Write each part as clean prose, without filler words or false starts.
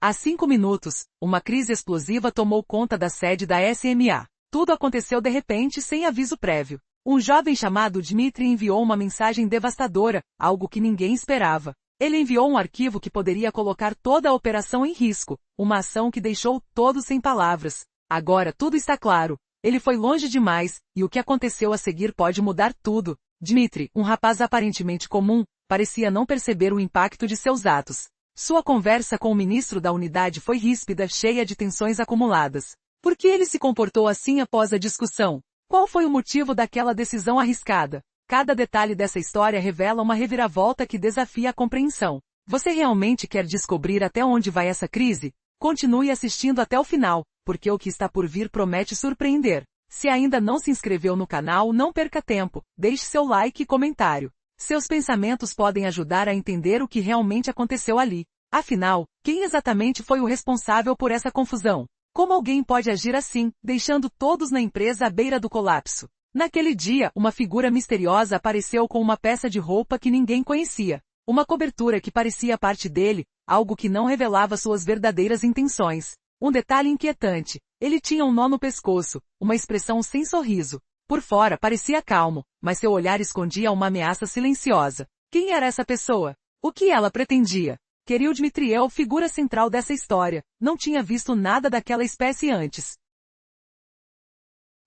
Há 5 minutos, uma crise explosiva tomou conta da sede da SMA. Tudo aconteceu de repente sem aviso prévio. Um jovem chamado Dmitry enviou uma mensagem devastadora, algo que ninguém esperava. Ele enviou um arquivo que poderia colocar toda a operação em risco, uma ação que deixou todos sem palavras. Agora tudo está claro. Ele foi longe demais, e o que aconteceu a seguir pode mudar tudo. Dmitry, um rapaz aparentemente comum, parecia não perceber o impacto de seus atos. Sua conversa com o ministro da unidade foi ríspida, cheia de tensões acumuladas. Por que ele se comportou assim após a discussão? Qual foi o motivo daquela decisão arriscada? Cada detalhe dessa história revela uma reviravolta que desafia a compreensão. Você realmente quer descobrir até onde vai essa crise? Continue assistindo até o final, porque o que está por vir promete surpreender. Se ainda não se inscreveu no canal, não perca tempo, deixe seu like e comentário. Seus pensamentos podem ajudar a entender o que realmente aconteceu ali. Afinal, quem exatamente foi o responsável por essa confusão? Como alguém pode agir assim, deixando todos na empresa à beira do colapso? Naquele dia, uma figura misteriosa apareceu com uma peça de roupa que ninguém conhecia. Uma cobertura que parecia parte dele, algo que não revelava suas verdadeiras intenções. Um detalhe inquietante, ele tinha um nó no pescoço, uma expressão sem sorriso. Por fora parecia calmo, mas seu olhar escondia uma ameaça silenciosa. Quem era essa pessoa? O que ela pretendia? Kirill Dmitriev, figura central dessa história, não tinha visto nada daquela espécie antes.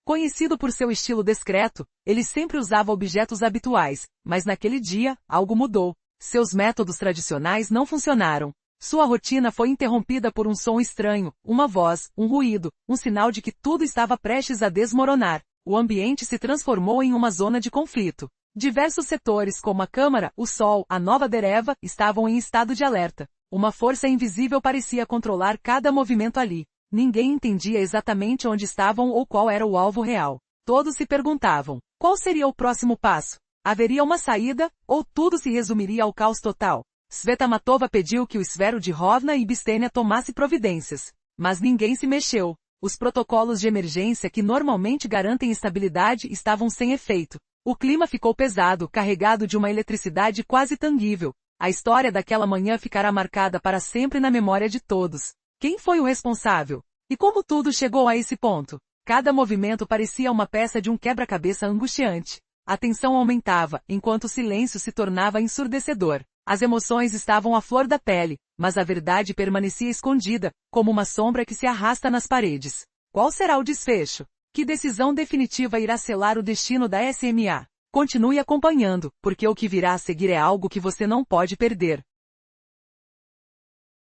Conhecido por seu estilo discreto, ele sempre usava objetos habituais, mas naquele dia, algo mudou. Seus métodos tradicionais não funcionaram. Sua rotina foi interrompida por um som estranho, uma voz, um ruído, um sinal de que tudo estava prestes a desmoronar. O ambiente se transformou em uma zona de conflito. Diversos setores como a Câmara, o Sol, a Nova Dereva, estavam em estado de alerta. Uma força invisível parecia controlar cada movimento ali. Ninguém entendia exatamente onde estavam ou qual era o alvo real. Todos se perguntavam, qual seria o próximo passo? Haveria uma saída, ou tudo se resumiria ao caos total? Svetamatova pediu que o esfero de Rovna e Bistênia tomasse providências. Mas ninguém se mexeu. Os protocolos de emergência que normalmente garantem estabilidade estavam sem efeito. O clima ficou pesado, carregado de uma eletricidade quase tangível. A história daquela manhã ficará marcada para sempre na memória de todos. Quem foi o responsável? E como tudo chegou a esse ponto? Cada movimento parecia uma peça de um quebra-cabeça angustiante. A tensão aumentava, enquanto o silêncio se tornava ensurdecedor. As emoções estavam à flor da pele, mas a verdade permanecia escondida, como uma sombra que se arrasta nas paredes. Qual será o desfecho? Que decisão definitiva irá selar o destino da SMA? Continue acompanhando, porque o que virá a seguir é algo que você não pode perder.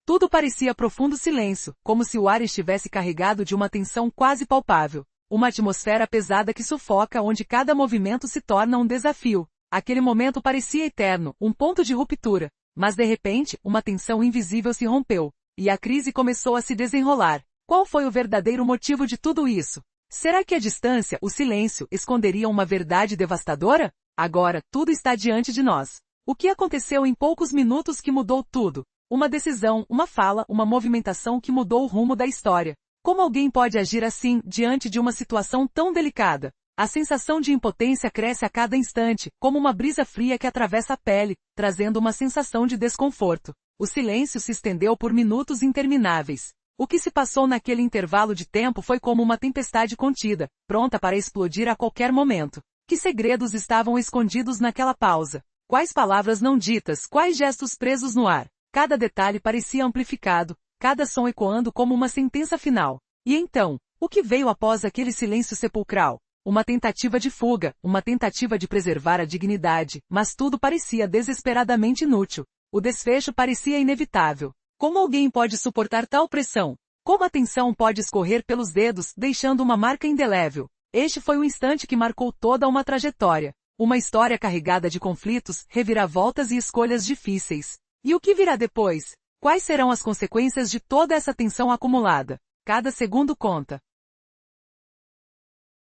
Tudo parecia profundo silêncio, como se o ar estivesse carregado de uma tensão quase palpável. Uma atmosfera pesada que sufoca, onde cada movimento se torna um desafio. Aquele momento parecia eterno, um ponto de ruptura. Mas de repente, uma tensão invisível se rompeu. E a crise começou a se desenrolar. Qual foi o verdadeiro motivo de tudo isso? Será que a distância, o silêncio, esconderiam uma verdade devastadora? Agora, tudo está diante de nós. O que aconteceu em poucos minutos que mudou tudo? Uma decisão, uma fala, uma movimentação que mudou o rumo da história. Como alguém pode agir assim, diante de uma situação tão delicada? A sensação de impotência cresce a cada instante, como uma brisa fria que atravessa a pele, trazendo uma sensação de desconforto. O silêncio se estendeu por minutos intermináveis. O que se passou naquele intervalo de tempo foi como uma tempestade contida, pronta para explodir a qualquer momento. Que segredos estavam escondidos naquela pausa? Quais palavras não ditas, quais gestos presos no ar? Cada detalhe parecia amplificado, cada som ecoando como uma sentença final. E então, o que veio após aquele silêncio sepulcral? Uma tentativa de fuga, uma tentativa de preservar a dignidade, mas tudo parecia desesperadamente inútil. O desfecho parecia inevitável. Como alguém pode suportar tal pressão? Como a tensão pode escorrer pelos dedos, deixando uma marca indelével? Este foi o instante que marcou toda uma trajetória. Uma história carregada de conflitos, reviravoltas e escolhas difíceis. E o que virá depois? Quais serão as consequências de toda essa tensão acumulada? Cada segundo conta.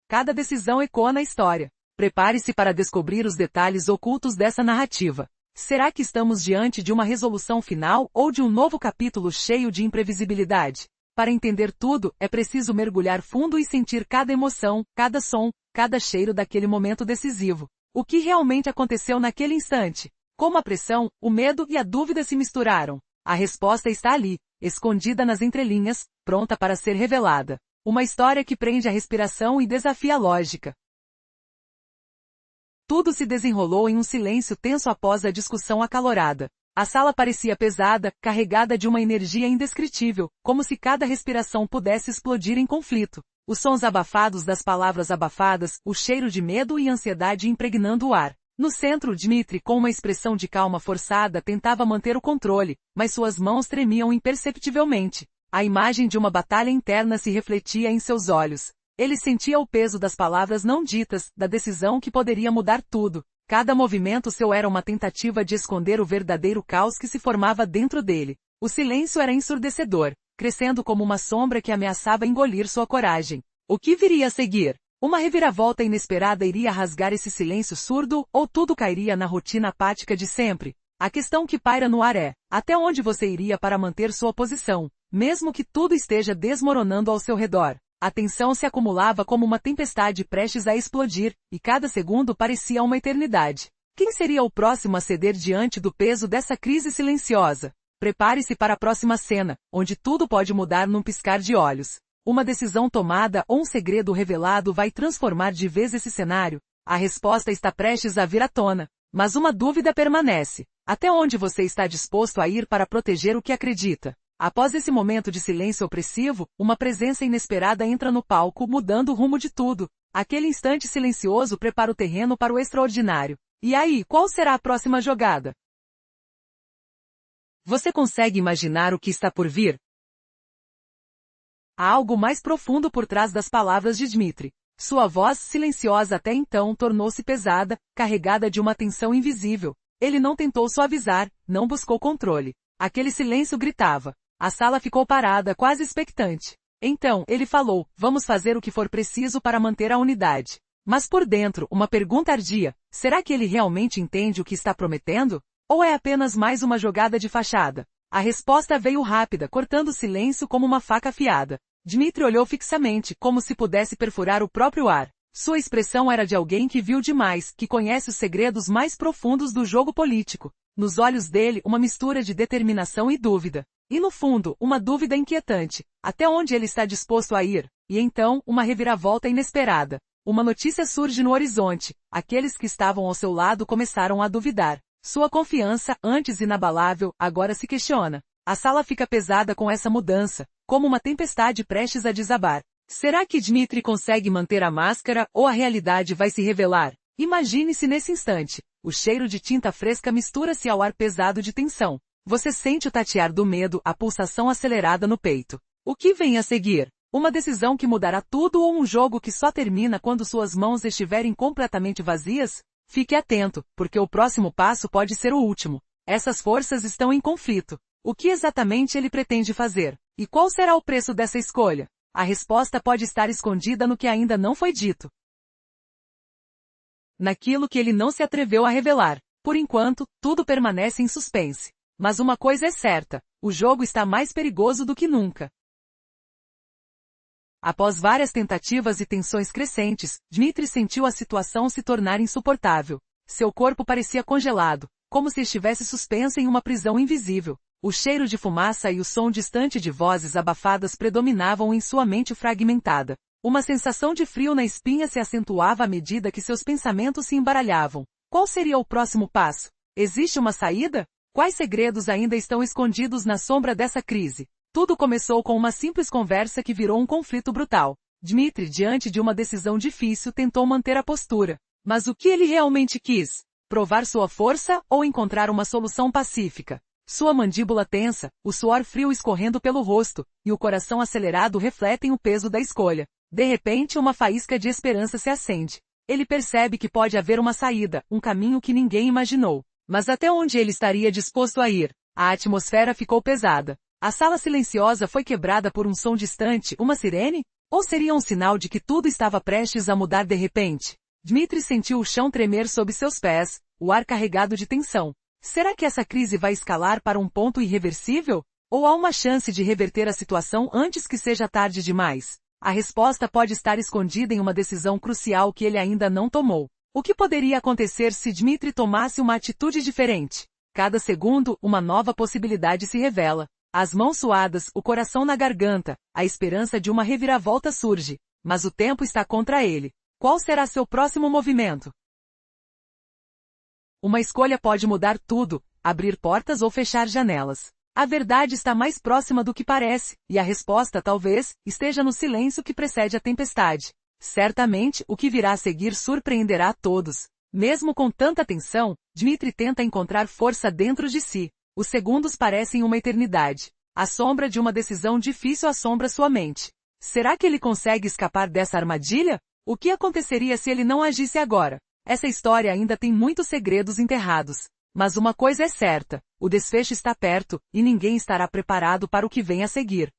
Cada decisão ecoa na história. Prepare-se para descobrir os detalhes ocultos dessa narrativa. Será que estamos diante de uma resolução final ou de um novo capítulo cheio de imprevisibilidade? Para entender tudo, é preciso mergulhar fundo e sentir cada emoção, cada som, cada cheiro daquele momento decisivo. O que realmente aconteceu naquele instante? Como a pressão, o medo e a dúvida se misturaram? A resposta está ali, escondida nas entrelinhas, pronta para ser revelada. Uma história que prende a respiração e desafia a lógica. Tudo se desenrolou em um silêncio tenso após a discussão acalorada. A sala parecia pesada, carregada de uma energia indescritível, como se cada respiração pudesse explodir em conflito. Os sons abafados das palavras abafadas, o cheiro de medo e ansiedade impregnando o ar. No centro, Dmitri, com uma expressão de calma forçada, tentava manter o controle, mas suas mãos tremiam imperceptivelmente. A imagem de uma batalha interna se refletia em seus olhos. Ele sentia o peso das palavras não ditas, da decisão que poderia mudar tudo. Cada movimento seu era uma tentativa de esconder o verdadeiro caos que se formava dentro dele. O silêncio era ensurdecedor, crescendo como uma sombra que ameaçava engolir sua coragem. O que viria a seguir? Uma reviravolta inesperada iria rasgar esse silêncio surdo, ou tudo cairia na rotina apática de sempre? A questão que paira no ar é, até onde você iria para manter sua posição, mesmo que tudo esteja desmoronando ao seu redor? A tensão se acumulava como uma tempestade prestes a explodir, e cada segundo parecia uma eternidade. Quem seria o próximo a ceder diante do peso dessa crise silenciosa? Prepare-se para a próxima cena, onde tudo pode mudar num piscar de olhos. Uma decisão tomada ou um segredo revelado vai transformar de vez esse cenário. A resposta está prestes a vir à tona, mas uma dúvida permanece. Até onde você está disposto a ir para proteger o que acredita? Após esse momento de silêncio opressivo, uma presença inesperada entra no palco, mudando o rumo de tudo. Aquele instante silencioso prepara o terreno para o extraordinário. E aí, qual será a próxima jogada? Você consegue imaginar o que está por vir? Há algo mais profundo por trás das palavras de Dmitri. Sua voz, silenciosa até então, tornou-se pesada, carregada de uma tensão invisível. Ele não tentou suavizar, não buscou controle. Aquele silêncio gritava. A sala ficou parada, quase expectante. Então, ele falou, vamos fazer o que for preciso para manter a unidade. Mas por dentro, uma pergunta ardia. Será que ele realmente entende o que está prometendo? Ou é apenas mais uma jogada de fachada? A resposta veio rápida, cortando o silêncio como uma faca afiada. Dmitri olhou fixamente, como se pudesse perfurar o próprio ar. Sua expressão era de alguém que viu demais, que conhece os segredos mais profundos do jogo político. Nos olhos dele, uma mistura de determinação e dúvida. E no fundo, uma dúvida inquietante. Até onde ele está disposto a ir? E então, uma reviravolta inesperada. Uma notícia surge no horizonte. Aqueles que estavam ao seu lado começaram a duvidar. Sua confiança, antes inabalável, agora se questiona. A sala fica pesada com essa mudança, como uma tempestade prestes a desabar. Será que Dmitri consegue manter a máscara, ou a realidade vai se revelar? Imagine-se nesse instante. O cheiro de tinta fresca mistura-se ao ar pesado de tensão. Você sente o tatear do medo, a pulsação acelerada no peito. O que vem a seguir? Uma decisão que mudará tudo ou um jogo que só termina quando suas mãos estiverem completamente vazias? Fique atento, porque o próximo passo pode ser o último. Essas forças estão em conflito. O que exatamente ele pretende fazer? E qual será o preço dessa escolha? A resposta pode estar escondida no que ainda não foi dito. Naquilo que ele não se atreveu a revelar. Por enquanto, tudo permanece em suspense. Mas uma coisa é certa, o jogo está mais perigoso do que nunca. Após várias tentativas e tensões crescentes, Dmitri sentiu a situação se tornar insuportável. Seu corpo parecia congelado, como se estivesse suspenso em uma prisão invisível. O cheiro de fumaça e o som distante de vozes abafadas predominavam em sua mente fragmentada. Uma sensação de frio na espinha se acentuava à medida que seus pensamentos se embaralhavam. Qual seria o próximo passo? Existe uma saída? Quais segredos ainda estão escondidos na sombra dessa crise? Tudo começou com uma simples conversa que virou um conflito brutal. Dmitri, diante de uma decisão difícil, tentou manter a postura. Mas o que ele realmente quis? Provar sua força ou encontrar uma solução pacífica? Sua mandíbula tensa, o suor frio escorrendo pelo rosto, e o coração acelerado refletem o peso da escolha. De repente, uma faísca de esperança se acende. Ele percebe que pode haver uma saída, um caminho que ninguém imaginou. Mas até onde ele estaria disposto a ir? A atmosfera ficou pesada. A sala silenciosa foi quebrada por um som distante, uma sirene? Ou seria um sinal de que tudo estava prestes a mudar de repente? Dmitri sentiu o chão tremer sob seus pés, o ar carregado de tensão. Será que essa crise vai escalar para um ponto irreversível? Ou há uma chance de reverter a situação antes que seja tarde demais? A resposta pode estar escondida em uma decisão crucial que ele ainda não tomou. O que poderia acontecer se Dmitri tomasse uma atitude diferente? Cada segundo, uma nova possibilidade se revela. As mãos suadas, o coração na garganta, a esperança de uma reviravolta surge. Mas o tempo está contra ele. Qual será seu próximo movimento? Uma escolha pode mudar tudo, abrir portas ou fechar janelas. A verdade está mais próxima do que parece, e a resposta, talvez, esteja no silêncio que precede a tempestade. Certamente, o que virá a seguir surpreenderá a todos. Mesmo com tanta tensão, Dmitri tenta encontrar força dentro de si. Os segundos parecem uma eternidade. A sombra de uma decisão difícil assombra sua mente. Será que ele consegue escapar dessa armadilha? O que aconteceria se ele não agisse agora? Essa história ainda tem muitos segredos enterrados. Mas uma coisa é certa, o desfecho está perto, e ninguém estará preparado para o que vem a seguir.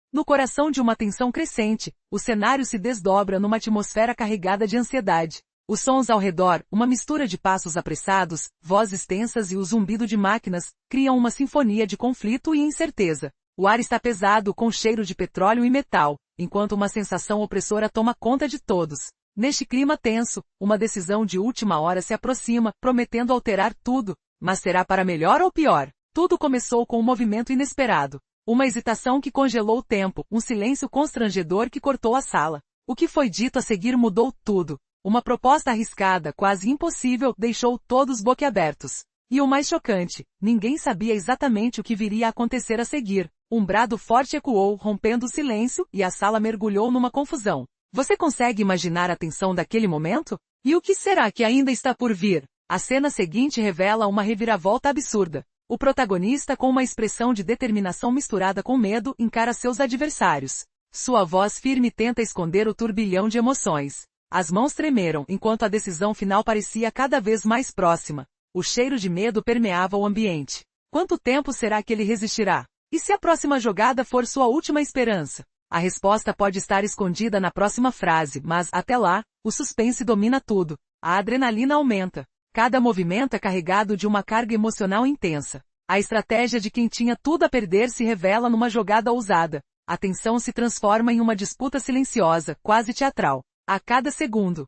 No coração de uma tensão crescente, o cenário se desdobra numa atmosfera carregada de ansiedade. Os sons ao redor, uma mistura de passos apressados, vozes tensas e o zumbido de máquinas, criam uma sinfonia de conflito e incerteza. O ar está pesado com cheiro de petróleo e metal, enquanto uma sensação opressora toma conta de todos. Neste clima tenso, uma decisão de última hora se aproxima, prometendo alterar tudo. Mas será para melhor ou pior? Tudo começou com um movimento inesperado. Uma hesitação que congelou o tempo, um silêncio constrangedor que cortou a sala. O que foi dito a seguir mudou tudo. Uma proposta arriscada, quase impossível, deixou todos boquiabertos. E o mais chocante, ninguém sabia exatamente o que viria a acontecer a seguir. Um brado forte ecoou, rompendo o silêncio, e a sala mergulhou numa confusão. Você consegue imaginar a tensão daquele momento? E o que será que ainda está por vir? A cena seguinte revela uma reviravolta absurda. O protagonista, com uma expressão de determinação misturada com medo, encara seus adversários. Sua voz firme tenta esconder o turbilhão de emoções. As mãos tremeram, enquanto a decisão final parecia cada vez mais próxima. O cheiro de medo permeava o ambiente. Quanto tempo será que ele resistirá? E se a próxima jogada for sua última esperança? A resposta pode estar escondida na próxima frase, mas, até lá, o suspense domina tudo. A adrenalina aumenta. Cada movimento é carregado de uma carga emocional intensa. A estratégia de quem tinha tudo a perder se revela numa jogada ousada. A tensão se transforma em uma disputa silenciosa, quase teatral. A cada segundo,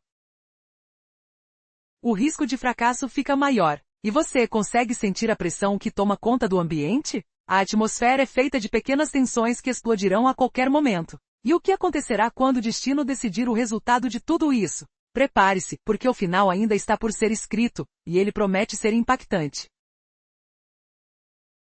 o risco de fracasso fica maior. E você consegue sentir a pressão que toma conta do ambiente? A atmosfera é feita de pequenas tensões que explodirão a qualquer momento. E o que acontecerá quando o destino decidir o resultado de tudo isso? Prepare-se, porque o final ainda está por ser escrito, e ele promete ser impactante.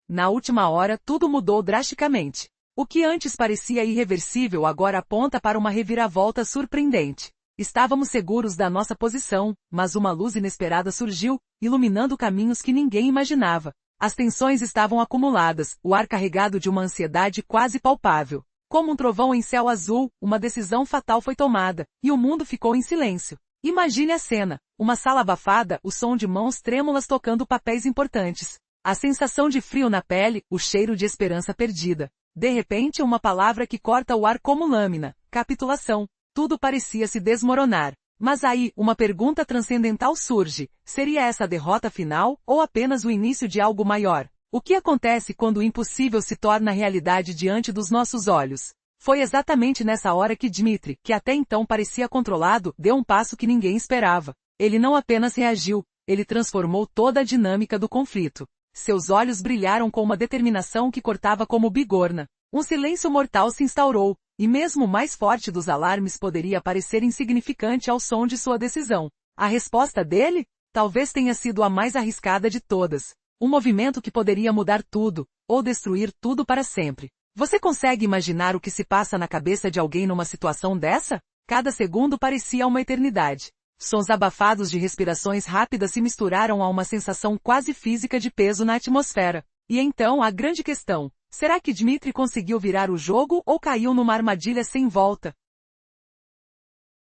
Na última hora, tudo mudou drasticamente. O que antes parecia irreversível agora aponta para uma reviravolta surpreendente. Estávamos seguros da nossa posição, mas uma luz inesperada surgiu, iluminando caminhos que ninguém imaginava. As tensões estavam acumuladas, o ar carregado de uma ansiedade quase palpável. Como um trovão em céu azul, uma decisão fatal foi tomada, e o mundo ficou em silêncio. Imagine a cena, uma sala abafada, o som de mãos trêmulas tocando papéis importantes. A sensação de frio na pele, o cheiro de esperança perdida. De repente, uma palavra que corta o ar como lâmina. Capitulação. Tudo parecia se desmoronar. Mas aí, uma pergunta transcendental surge. Seria essa a derrota final, ou apenas o início de algo maior? O que acontece quando o impossível se torna realidade diante dos nossos olhos? Foi exatamente nessa hora que Dmitri, que até então parecia controlado, deu um passo que ninguém esperava. Ele não apenas reagiu, ele transformou toda a dinâmica do conflito. Seus olhos brilharam com uma determinação que cortava como bigorna. Um silêncio mortal se instaurou, e mesmo o mais forte dos alarmes poderia parecer insignificante ao som de sua decisão. A resposta dele? Talvez tenha sido a mais arriscada de todas. Um movimento que poderia mudar tudo, ou destruir tudo para sempre. Você consegue imaginar o que se passa na cabeça de alguém numa situação dessa? Cada segundo parecia uma eternidade. Sons abafados de respirações rápidas se misturaram a uma sensação quase física de peso na atmosfera. E então a grande questão: será que Dmitri conseguiu virar o jogo ou caiu numa armadilha sem volta?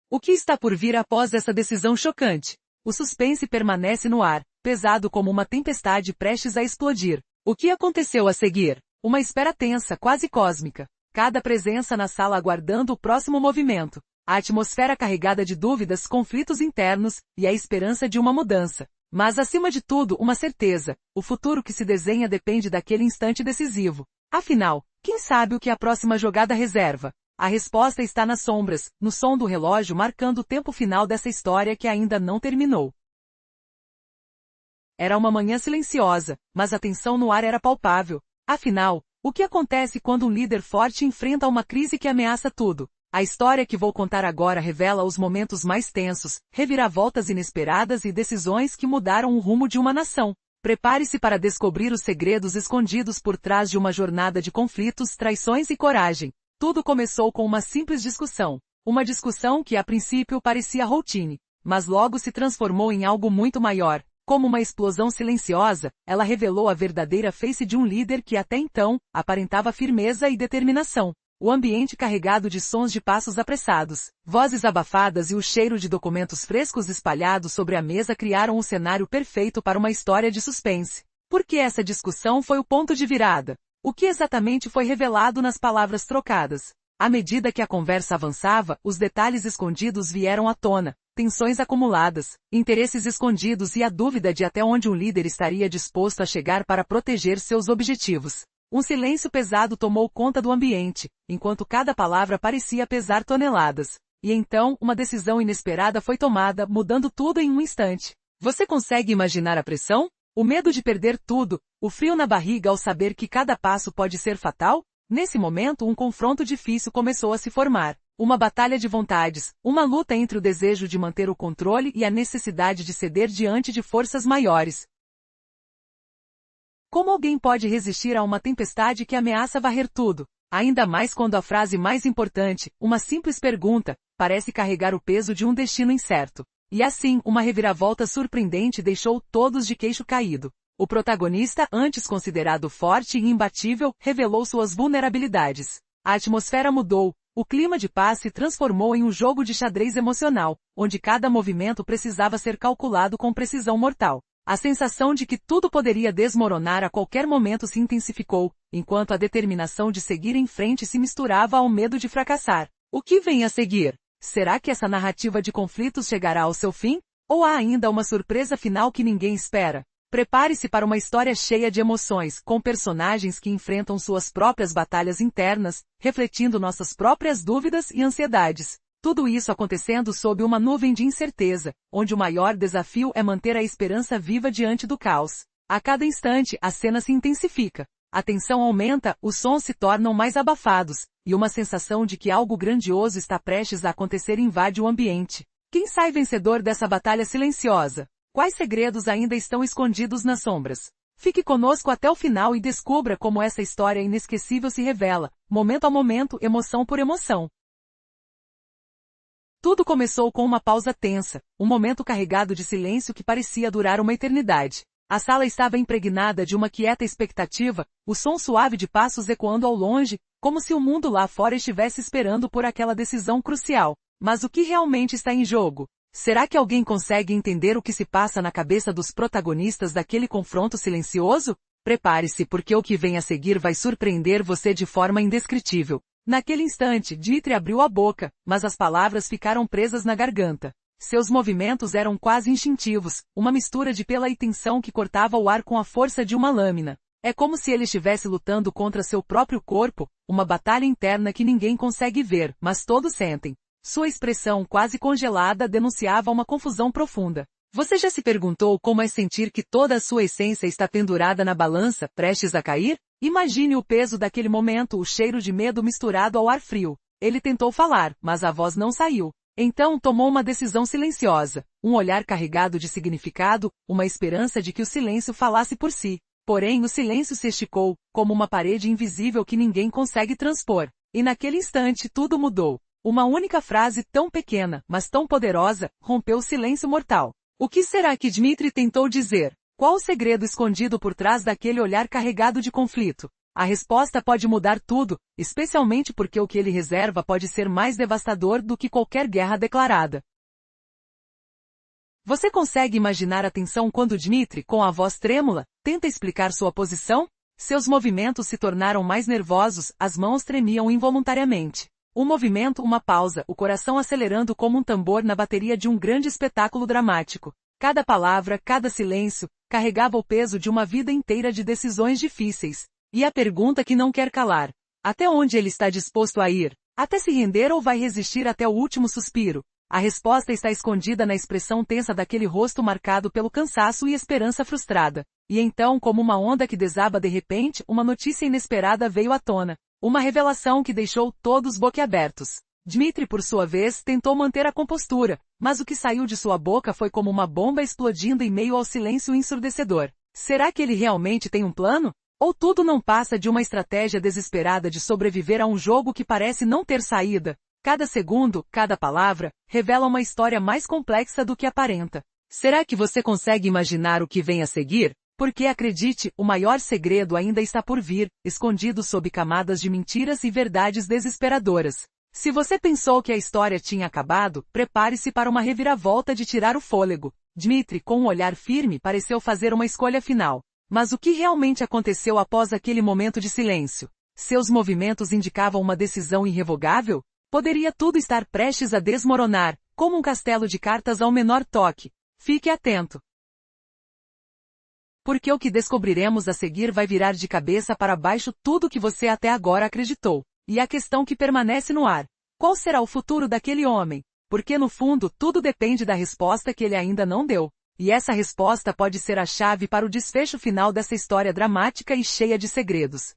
O que está por vir após essa decisão chocante? O suspense permanece no ar, pesado como uma tempestade prestes a explodir. O que aconteceu a seguir? Uma espera tensa, quase cósmica. Cada presença na sala aguardando o próximo movimento. A atmosfera carregada de dúvidas, conflitos internos, e a esperança de uma mudança. Mas acima de tudo, uma certeza. O futuro que se desenha depende daquele instante decisivo. Afinal, quem sabe o que a próxima jogada reserva? A resposta está nas sombras, no som do relógio marcando o tempo final dessa história que ainda não terminou. Era uma manhã silenciosa, mas a tensão no ar era palpável. Afinal, o que acontece quando um líder forte enfrenta uma crise que ameaça tudo? A história que vou contar agora revela os momentos mais tensos, reviravoltas inesperadas e decisões que mudaram o rumo de uma nação. Prepare-se para descobrir os segredos escondidos por trás de uma jornada de conflitos, traições e coragem. Tudo começou com uma simples discussão. Uma discussão que a princípio parecia routine, mas logo se transformou em algo muito maior. Como uma explosão silenciosa, ela revelou a verdadeira face de um líder que até então aparentava firmeza e determinação. O ambiente carregado de sons de passos apressados, vozes abafadas e o cheiro de documentos frescos espalhados sobre a mesa criaram um cenário perfeito para uma história de suspense. Por que essa discussão foi o ponto de virada? O que exatamente foi revelado nas palavras trocadas? À medida que a conversa avançava, os detalhes escondidos vieram à tona, tensões acumuladas, interesses escondidos e a dúvida de até onde um líder estaria disposto a chegar para proteger seus objetivos. Um silêncio pesado tomou conta do ambiente, enquanto cada palavra parecia pesar toneladas. E então, uma decisão inesperada foi tomada, mudando tudo em um instante. Você consegue imaginar a pressão? O medo de perder tudo, o frio na barriga ao saber que cada passo pode ser fatal? Nesse momento, um confronto difícil começou a se formar. Uma batalha de vontades, uma luta entre o desejo de manter o controle e a necessidade de ceder diante de forças maiores. Como alguém pode resistir a uma tempestade que ameaça varrer tudo? Ainda mais quando a frase mais importante, uma simples pergunta, parece carregar o peso de um destino incerto. E assim, uma reviravolta surpreendente deixou todos de queixo caído. O protagonista, antes considerado forte e imbatível, revelou suas vulnerabilidades. A atmosfera mudou, o clima de paz se transformou em um jogo de xadrez emocional, onde cada movimento precisava ser calculado com precisão mortal. A sensação de que tudo poderia desmoronar a qualquer momento se intensificou, enquanto a determinação de seguir em frente se misturava ao medo de fracassar. O que vem a seguir? Será que essa narrativa de conflitos chegará ao seu fim? Ou há ainda uma surpresa final que ninguém espera? Prepare-se para uma história cheia de emoções, com personagens que enfrentam suas próprias batalhas internas, refletindo nossas próprias dúvidas e ansiedades. Tudo isso acontecendo sob uma nuvem de incerteza, onde o maior desafio é manter a esperança viva diante do caos. A cada instante, a cena se intensifica. A tensão aumenta, os sons se tornam mais abafados, e uma sensação de que algo grandioso está prestes a acontecer invade o ambiente. Quem sai vencedor dessa batalha silenciosa? Quais segredos ainda estão escondidos nas sombras? Fique conosco até o final e descubra como essa história inesquecível se revela, momento a momento, emoção por emoção. Tudo começou com uma pausa tensa, um momento carregado de silêncio que parecia durar uma eternidade. A sala estava impregnada de uma quieta expectativa, o som suave de passos ecoando ao longe, como se o mundo lá fora estivesse esperando por aquela decisão crucial. Mas o que realmente está em jogo? Será que alguém consegue entender o que se passa na cabeça dos protagonistas daquele confronto silencioso? Prepare-se porque o que vem a seguir vai surpreender você de forma indescritível. Naquele instante, Dmitri abriu a boca, mas as palavras ficaram presas na garganta. Seus movimentos eram quase instintivos, uma mistura de pela e tensão que cortava o ar com a força de uma lâmina. É como se ele estivesse lutando contra seu próprio corpo, uma batalha interna que ninguém consegue ver, mas todos sentem. Sua expressão quase congelada denunciava uma confusão profunda. Você já se perguntou como é sentir que toda a sua essência está pendurada na balança, prestes a cair? Imagine o peso daquele momento, o cheiro de medo misturado ao ar frio. Ele tentou falar, mas a voz não saiu. Então tomou uma decisão silenciosa, um olhar carregado de significado, uma esperança de que o silêncio falasse por si. Porém o silêncio se esticou, como uma parede invisível que ninguém consegue transpor. E naquele instante tudo mudou. Uma única frase tão pequena, mas tão poderosa, rompeu o silêncio mortal. O que será que Dmitri tentou dizer? Qual o segredo escondido por trás daquele olhar carregado de conflito? A resposta pode mudar tudo, especialmente porque o que ele reserva pode ser mais devastador do que qualquer guerra declarada. Você consegue imaginar a tensão quando Dmitri, com a voz trêmula, tenta explicar sua posição? Seus movimentos se tornaram mais nervosos, as mãos tremiam involuntariamente. Um movimento, uma pausa, o coração acelerando como um tambor na bateria de um grande espetáculo dramático. Cada palavra, cada silêncio, carregava o peso de uma vida inteira de decisões difíceis. E a pergunta que não quer calar: até onde ele está disposto a ir? Até se render ou vai resistir até o último suspiro? A resposta está escondida na expressão tensa daquele rosto marcado pelo cansaço e esperança frustrada. E então, como uma onda que desaba de repente, uma notícia inesperada veio à tona. Uma revelação que deixou todos boquiabertos. Dmitri, por sua vez, tentou manter a compostura, mas o que saiu de sua boca foi como uma bomba explodindo em meio ao silêncio ensurdecedor. Será que ele realmente tem um plano? Ou tudo não passa de uma estratégia desesperada de sobreviver a um jogo que parece não ter saída? Cada segundo, cada palavra, revela uma história mais complexa do que aparenta. Será que você consegue imaginar o que vem a seguir? Porque acredite, o maior segredo ainda está por vir, escondido sob camadas de mentiras e verdades desesperadoras. Se você pensou que a história tinha acabado, prepare-se para uma reviravolta de tirar o fôlego. Dmitri, com um olhar firme, pareceu fazer uma escolha final. Mas o que realmente aconteceu após aquele momento de silêncio? Seus movimentos indicavam uma decisão irrevogável? Poderia tudo estar prestes a desmoronar, como um castelo de cartas ao menor toque. Fique atento. Porque o que descobriremos a seguir vai virar de cabeça para baixo tudo que você até agora acreditou. E a questão que permanece no ar: qual será o futuro daquele homem? Porque no fundo tudo depende da resposta que ele ainda não deu. E essa resposta pode ser a chave para o desfecho final dessa história dramática e cheia de segredos.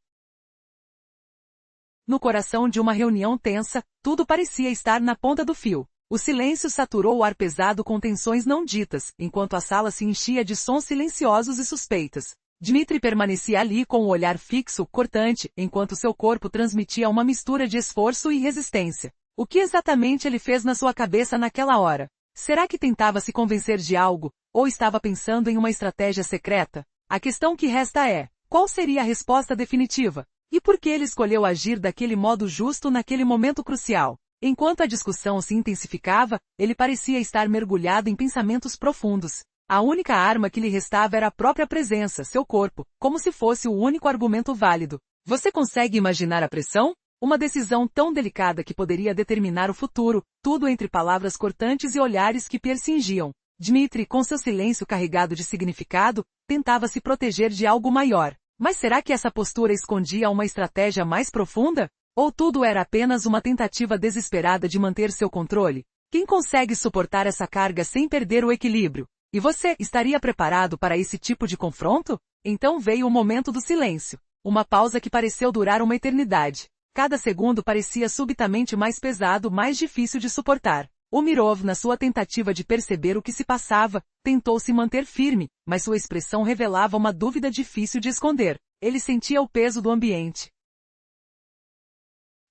No coração de uma reunião tensa, tudo parecia estar na ponta do fio. O silêncio saturou o ar pesado com tensões não ditas, enquanto a sala se enchia de sons silenciosos e suspeitas. Dmitri permanecia ali com o olhar fixo, cortante, enquanto seu corpo transmitia uma mistura de esforço e resistência. O que exatamente ele fez na sua cabeça naquela hora? Será que tentava se convencer de algo, ou estava pensando em uma estratégia secreta? A questão que resta é: qual seria a resposta definitiva? E por que ele escolheu agir daquele modo justo naquele momento crucial? Enquanto a discussão se intensificava, ele parecia estar mergulhado em pensamentos profundos. A única arma que lhe restava era a própria presença, seu corpo, como se fosse o único argumento válido. Você consegue imaginar a pressão? Uma decisão tão delicada que poderia determinar o futuro, tudo entre palavras cortantes e olhares que percingiam. Dmitri, com seu silêncio carregado de significado, tentava se proteger de algo maior. Mas será que essa postura escondia uma estratégia mais profunda? Ou tudo era apenas uma tentativa desesperada de manter seu controle? Quem consegue suportar essa carga sem perder o equilíbrio? E você, estaria preparado para esse tipo de confronto? Então veio o momento do silêncio. Uma pausa que pareceu durar uma eternidade. Cada segundo parecia subitamente mais pesado, mais difícil de suportar. O Mirov, na sua tentativa de perceber o que se passava, tentou se manter firme, mas sua expressão revelava uma dúvida difícil de esconder. Ele sentia o peso do ambiente.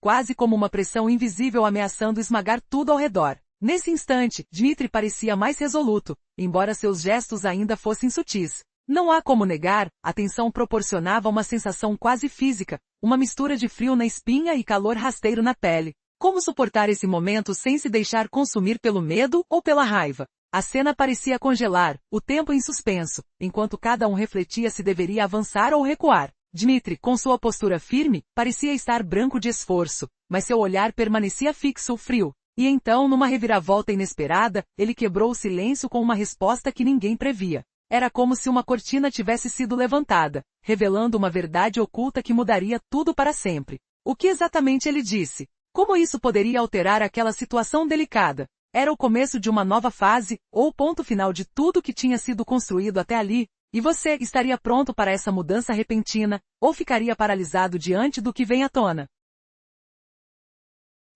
Quase como uma pressão invisível ameaçando esmagar tudo ao redor. Nesse instante, Dmitri parecia mais resoluto, embora seus gestos ainda fossem sutis. Não há como negar, a tensão proporcionava uma sensação quase física, uma mistura de frio na espinha e calor rasteiro na pele. Como suportar esse momento sem se deixar consumir pelo medo ou pela raiva? A cena parecia congelar, o tempo em suspenso, enquanto cada um refletia se deveria avançar ou recuar. Dmitri, com sua postura firme, parecia estar branco de esforço, mas seu olhar permanecia fixo, frio. E então, numa reviravolta inesperada, ele quebrou o silêncio com uma resposta que ninguém previa. Era como se uma cortina tivesse sido levantada, revelando uma verdade oculta que mudaria tudo para sempre. O que exatamente ele disse? Como isso poderia alterar aquela situação delicada? Era o começo de uma nova fase, ou o ponto final de tudo que tinha sido construído até ali? E você, estaria pronto para essa mudança repentina, ou ficaria paralisado diante do que vem à tona?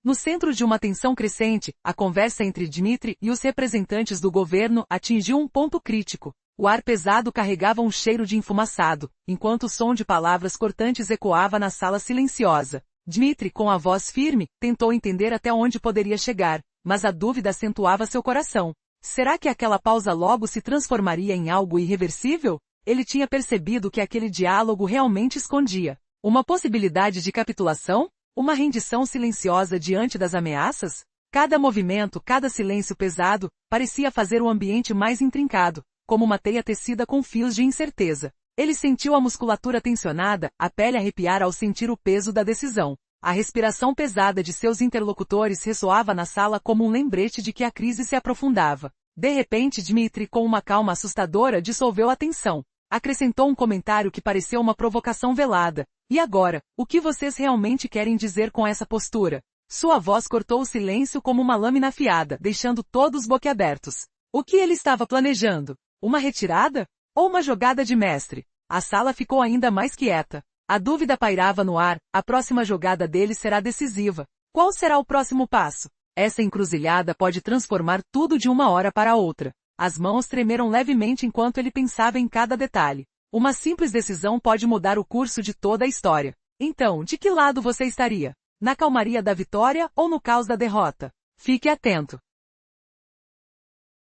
No centro de uma tensão crescente, a conversa entre Dmitri e os representantes do governo atingiu um ponto crítico. O ar pesado carregava um cheiro de enfumaçado, enquanto o som de palavras cortantes ecoava na sala silenciosa. Dmitri, com a voz firme, tentou entender até onde poderia chegar, mas a dúvida acentuava seu coração. Será que aquela pausa logo se transformaria em algo irreversível? Ele tinha percebido que aquele diálogo realmente escondia uma possibilidade de capitulação? Uma rendição silenciosa diante das ameaças? Cada movimento, cada silêncio pesado, parecia fazer o ambiente mais intrincado, como uma teia tecida com fios de incerteza. Ele sentiu a musculatura tensionada, a pele arrepiar ao sentir o peso da decisão. A respiração pesada de seus interlocutores ressoava na sala como um lembrete de que a crise se aprofundava. De repente, Dmitri, com uma calma assustadora, dissolveu a tensão. Acrescentou um comentário que pareceu uma provocação velada. E agora, o que vocês realmente querem dizer com essa postura? Sua voz cortou o silêncio como uma lâmina afiada, deixando todos boquiabertos. O que ele estava planejando? Uma retirada? Ou uma jogada de mestre? A sala ficou ainda mais quieta. A dúvida pairava no ar, a próxima jogada dele será decisiva. Qual será o próximo passo? Essa encruzilhada pode transformar tudo de uma hora para outra. As mãos tremeram levemente enquanto ele pensava em cada detalhe. Uma simples decisão pode mudar o curso de toda a história. Então, de que lado você estaria? Na calmaria da vitória ou no caos da derrota? Fique atento.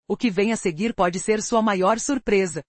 O que vem a seguir pode ser sua maior surpresa.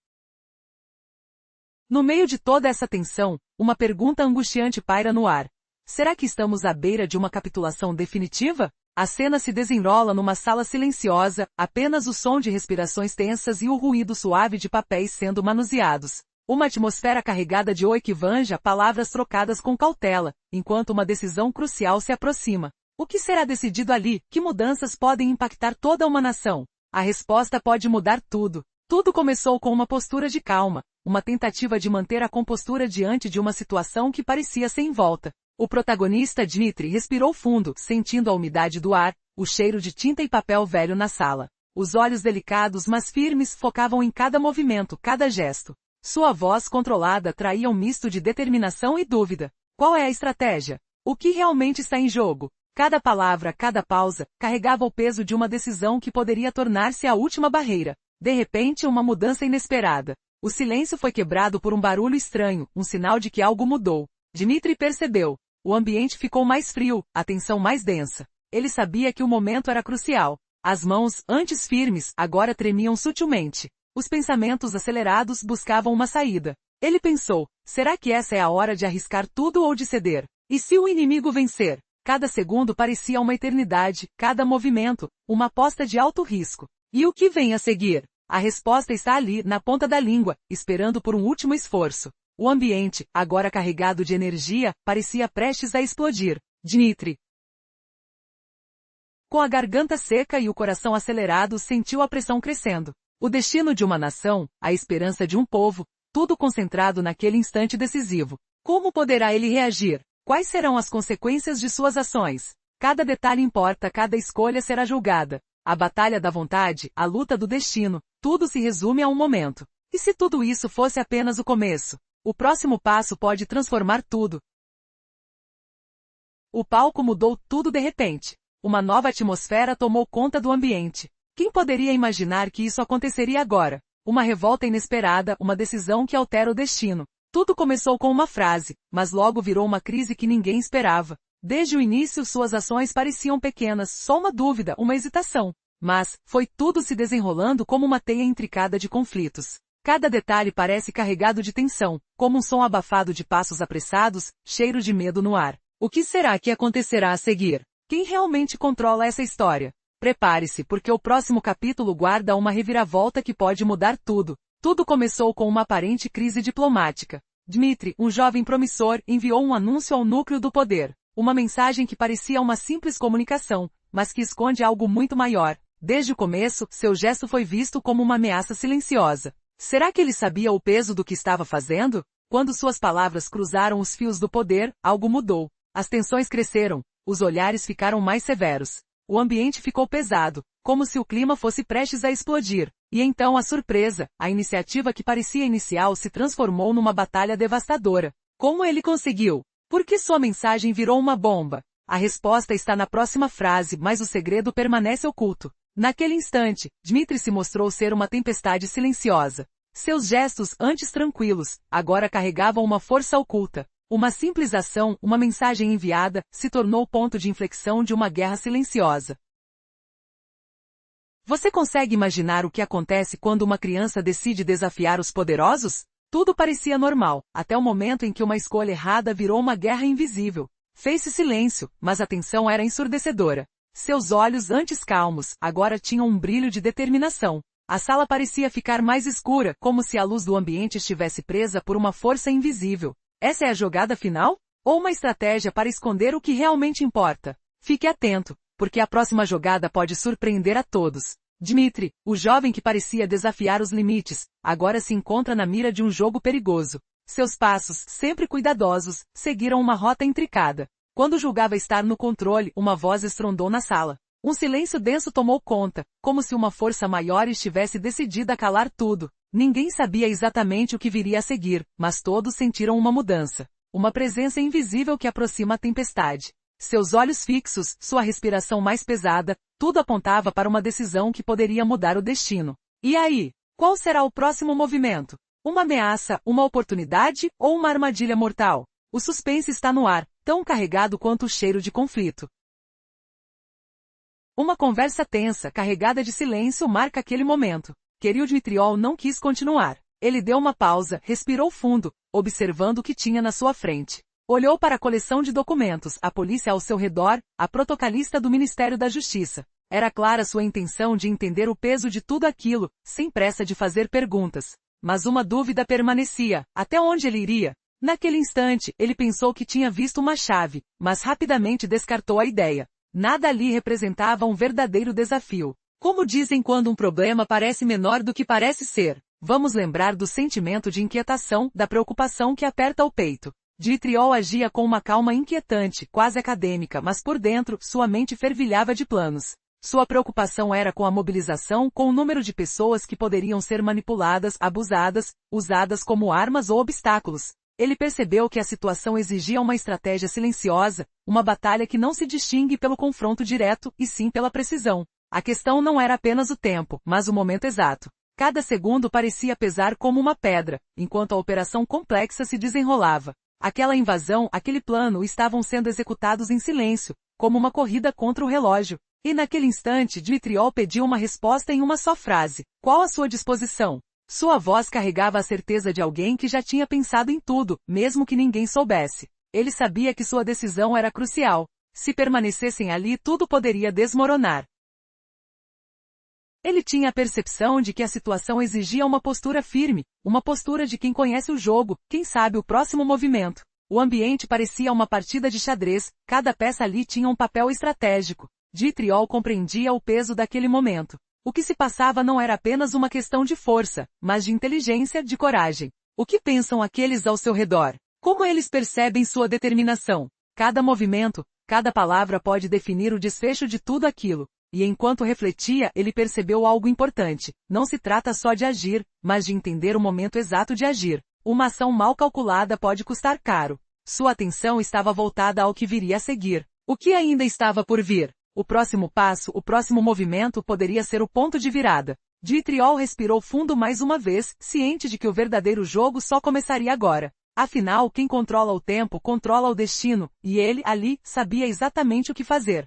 No meio de toda essa tensão, uma pergunta angustiante paira no ar. Será que estamos à beira de uma capitulação definitiva? A cena se desenrola numa sala silenciosa, apenas o som de respirações tensas e o ruído suave de papéis sendo manuseados. Uma atmosfera carregada de oikivanja, palavras trocadas com cautela, enquanto uma decisão crucial se aproxima. O que será decidido ali? Que mudanças podem impactar toda uma nação? A resposta pode mudar tudo. Tudo começou com uma postura de calma, uma tentativa de manter a compostura diante de uma situação que parecia sem volta. O protagonista Dmitri respirou fundo, sentindo a umidade do ar, o cheiro de tinta e papel velho na sala. Os olhos delicados mas firmes focavam em cada movimento, cada gesto. Sua voz controlada traía um misto de determinação e dúvida. Qual é a estratégia? O que realmente está em jogo? Cada palavra, cada pausa, carregava o peso de uma decisão que poderia tornar-se a última barreira. De repente, uma mudança inesperada. O silêncio foi quebrado por um barulho estranho, um sinal de que algo mudou. Dmitri percebeu. O ambiente ficou mais frio, a tensão mais densa. Ele sabia que o momento era crucial. As mãos, antes firmes, agora tremiam sutilmente. Os pensamentos acelerados buscavam uma saída. Ele pensou, será que essa é a hora de arriscar tudo ou de ceder? E se o inimigo vencer? Cada segundo parecia uma eternidade, cada movimento, uma aposta de alto risco. E o que vem a seguir? A resposta está ali, na ponta da língua, esperando por um último esforço. O ambiente, agora carregado de energia, parecia prestes a explodir. Dmitri, com a garganta seca e o coração acelerado, sentiu a pressão crescendo. O destino de uma nação, a esperança de um povo, tudo concentrado naquele instante decisivo. Como poderá ele reagir? Quais serão as consequências de suas ações? Cada detalhe importa, cada escolha será julgada. A batalha da vontade, a luta do destino, tudo se resume a um momento. E se tudo isso fosse apenas o começo? O próximo passo pode transformar tudo. O palco mudou tudo de repente. Uma nova atmosfera tomou conta do ambiente. Quem poderia imaginar que isso aconteceria agora? Uma revolta inesperada, uma decisão que altera o destino. Tudo começou com uma frase, mas logo virou uma crise que ninguém esperava. Desde o início suas ações pareciam pequenas, só uma dúvida, uma hesitação. Mas, foi tudo se desenrolando como uma teia intricada de conflitos. Cada detalhe parece carregado de tensão, como um som abafado de passos apressados, cheiro de medo no ar. O que será que acontecerá a seguir? Quem realmente controla essa história? Prepare-se, porque o próximo capítulo guarda uma reviravolta que pode mudar tudo. Tudo começou com uma aparente crise diplomática. Dmitri, um jovem promissor, enviou um anúncio ao núcleo do poder. Uma mensagem que parecia uma simples comunicação, mas que esconde algo muito maior. Desde o começo, seu gesto foi visto como uma ameaça silenciosa. Será que ele sabia o peso do que estava fazendo? Quando suas palavras cruzaram os fios do poder, algo mudou. As tensões cresceram. Os olhares ficaram mais severos. O ambiente ficou pesado, como se o clima fosse prestes a explodir. E então a surpresa, a iniciativa que parecia inicial se transformou numa batalha devastadora. Como ele conseguiu? Por que sua mensagem virou uma bomba? A resposta está na próxima frase, mas o segredo permanece oculto. Naquele instante, Dmitri se mostrou ser uma tempestade silenciosa. Seus gestos, antes tranquilos, agora carregavam uma força oculta. Uma simples ação, uma mensagem enviada, se tornou o ponto de inflexão de uma guerra silenciosa. Você consegue imaginar o que acontece quando uma criança decide desafiar os poderosos? Tudo parecia normal, até o momento em que uma escolha errada virou uma guerra invisível. Fez-se silêncio, mas a tensão era ensurdecedora. Seus olhos, antes calmos, agora tinham um brilho de determinação. A sala parecia ficar mais escura, como se a luz do ambiente estivesse presa por uma força invisível. Essa é a jogada final? Ou uma estratégia para esconder o que realmente importa? Fique atento, porque a próxima jogada pode surpreender a todos. Dmitri, o jovem que parecia desafiar os limites, agora se encontra na mira de um jogo perigoso. Seus passos, sempre cuidadosos, seguiram uma rota intricada. Quando julgava estar no controle, uma voz estrondou na sala. Um silêncio denso tomou conta, como se uma força maior estivesse decidida a calar tudo. Ninguém sabia exatamente o que viria a seguir, mas todos sentiram uma mudança. Uma presença invisível que aproxima a tempestade. Seus olhos fixos, sua respiração mais pesada, tudo apontava para uma decisão que poderia mudar o destino. E aí? Qual será o próximo movimento? Uma ameaça, uma oportunidade ou uma armadilha mortal? O suspense está no ar, tão carregado quanto o cheiro de conflito. Uma conversa tensa, carregada de silêncio, marca aquele momento. Kirill Dmitriov não quis continuar. Ele deu uma pausa, respirou fundo, observando o que tinha na sua frente. Olhou para a coleção de documentos, a polícia ao seu redor, a protocolista do Ministério da Justiça. Era clara sua intenção de entender o peso de tudo aquilo, sem pressa de fazer perguntas. Mas uma dúvida permanecia: até onde ele iria? Naquele instante, ele pensou que tinha visto uma chave, mas rapidamente descartou a ideia. Nada ali representava um verdadeiro desafio. Como dizem quando um problema parece menor do que parece ser? Vamos lembrar do sentimento de inquietação, da preocupação que aperta o peito. Dmitriov agia com uma calma inquietante, quase acadêmica, mas por dentro, sua mente fervilhava de planos. Sua preocupação era com a mobilização, com o número de pessoas que poderiam ser manipuladas, abusadas, usadas como armas ou obstáculos. Ele percebeu que a situação exigia uma estratégia silenciosa, uma batalha que não se distingue pelo confronto direto, e sim pela precisão. A questão não era apenas o tempo, mas o momento exato. Cada segundo parecia pesar como uma pedra, enquanto a operação complexa se desenrolava. Aquela invasão, aquele plano estavam sendo executados em silêncio, como uma corrida contra o relógio. E naquele instante Dmitriov pediu uma resposta em uma só frase. Qual a sua disposição? Sua voz carregava a certeza de alguém que já tinha pensado em tudo, mesmo que ninguém soubesse. Ele sabia que sua decisão era crucial. Se permanecessem ali, tudo poderia desmoronar. Ele tinha a percepção de que a situação exigia uma postura firme, uma postura de quem conhece o jogo, quem sabe o próximo movimento. O ambiente parecia uma partida de xadrez, cada peça ali tinha um papel estratégico. Dmitriov compreendia o peso daquele momento. O que se passava não era apenas uma questão de força, mas de inteligência, de coragem. O que pensam aqueles ao seu redor? Como eles percebem sua determinação? Cada movimento, cada palavra pode definir o desfecho de tudo aquilo. E enquanto refletia, ele percebeu algo importante. Não se trata só de agir, mas de entender o momento exato de agir. Uma ação mal calculada pode custar caro. Sua atenção estava voltada ao que viria a seguir. O que ainda estava por vir? O próximo passo, o próximo movimento poderia ser o ponto de virada. Dmitriov respirou fundo mais uma vez, ciente de que o verdadeiro jogo só começaria agora. Afinal, quem controla o tempo controla o destino, e ele, ali, sabia exatamente o que fazer.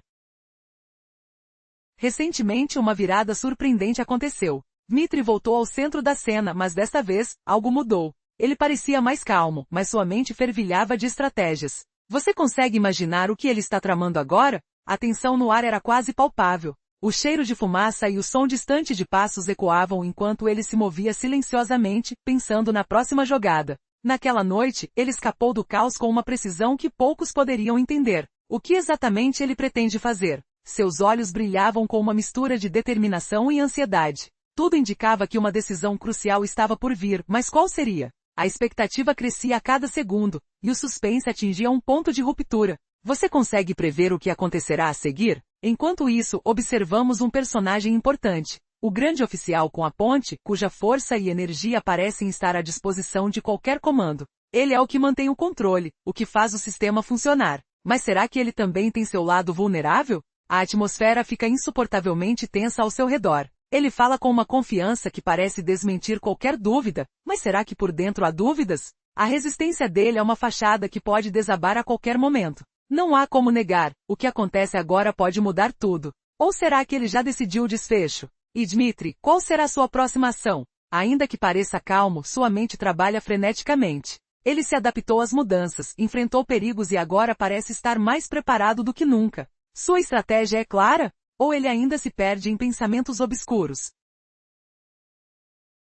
Recentemente uma virada surpreendente aconteceu. Dmitri voltou ao centro da cena, mas desta vez, algo mudou. Ele parecia mais calmo, mas sua mente fervilhava de estratégias. Você consegue imaginar o que ele está tramando agora? A tensão no ar era quase palpável. O cheiro de fumaça e o som distante de passos ecoavam enquanto ele se movia silenciosamente, pensando na próxima jogada. Naquela noite, ele escapou do caos com uma precisão que poucos poderiam entender. O que exatamente ele pretende fazer? Seus olhos brilhavam com uma mistura de determinação e ansiedade. Tudo indicava que uma decisão crucial estava por vir, mas qual seria? A expectativa crescia a cada segundo, e o suspense atingia um ponto de ruptura. Você consegue prever o que acontecerá a seguir? Enquanto isso, observamos um personagem importante. O grande oficial com a ponte, cuja força e energia parecem estar à disposição de qualquer comando. Ele é o que mantém o controle, o que faz o sistema funcionar. Mas será que ele também tem seu lado vulnerável? A atmosfera fica insuportavelmente tensa ao seu redor. Ele fala com uma confiança que parece desmentir qualquer dúvida, mas será que por dentro há dúvidas? A resistência dele é uma fachada que pode desabar a qualquer momento. Não há como negar, o que acontece agora pode mudar tudo. Ou será que ele já decidiu o desfecho? E Dmitri, qual será sua próxima ação? Ainda que pareça calmo, sua mente trabalha freneticamente. Ele se adaptou às mudanças, enfrentou perigos e agora parece estar mais preparado do que nunca. Sua estratégia é clara? Ou ele ainda se perde em pensamentos obscuros?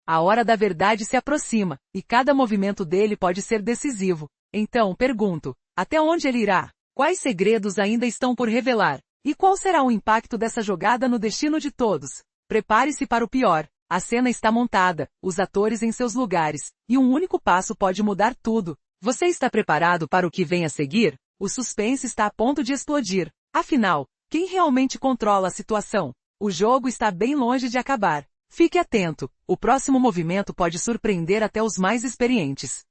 A hora da verdade se aproxima, e cada movimento dele pode ser decisivo. Então, pergunto, até onde ele irá? Quais segredos ainda estão por revelar? E qual será o impacto dessa jogada no destino de todos? Prepare-se para o pior. A cena está montada, os atores em seus lugares, e um único passo pode mudar tudo. Você está preparado para o que vem a seguir? O suspense está a ponto de explodir. Afinal, quem realmente controla a situação? O jogo está bem longe de acabar. Fique atento, o próximo movimento pode surpreender até os mais experientes.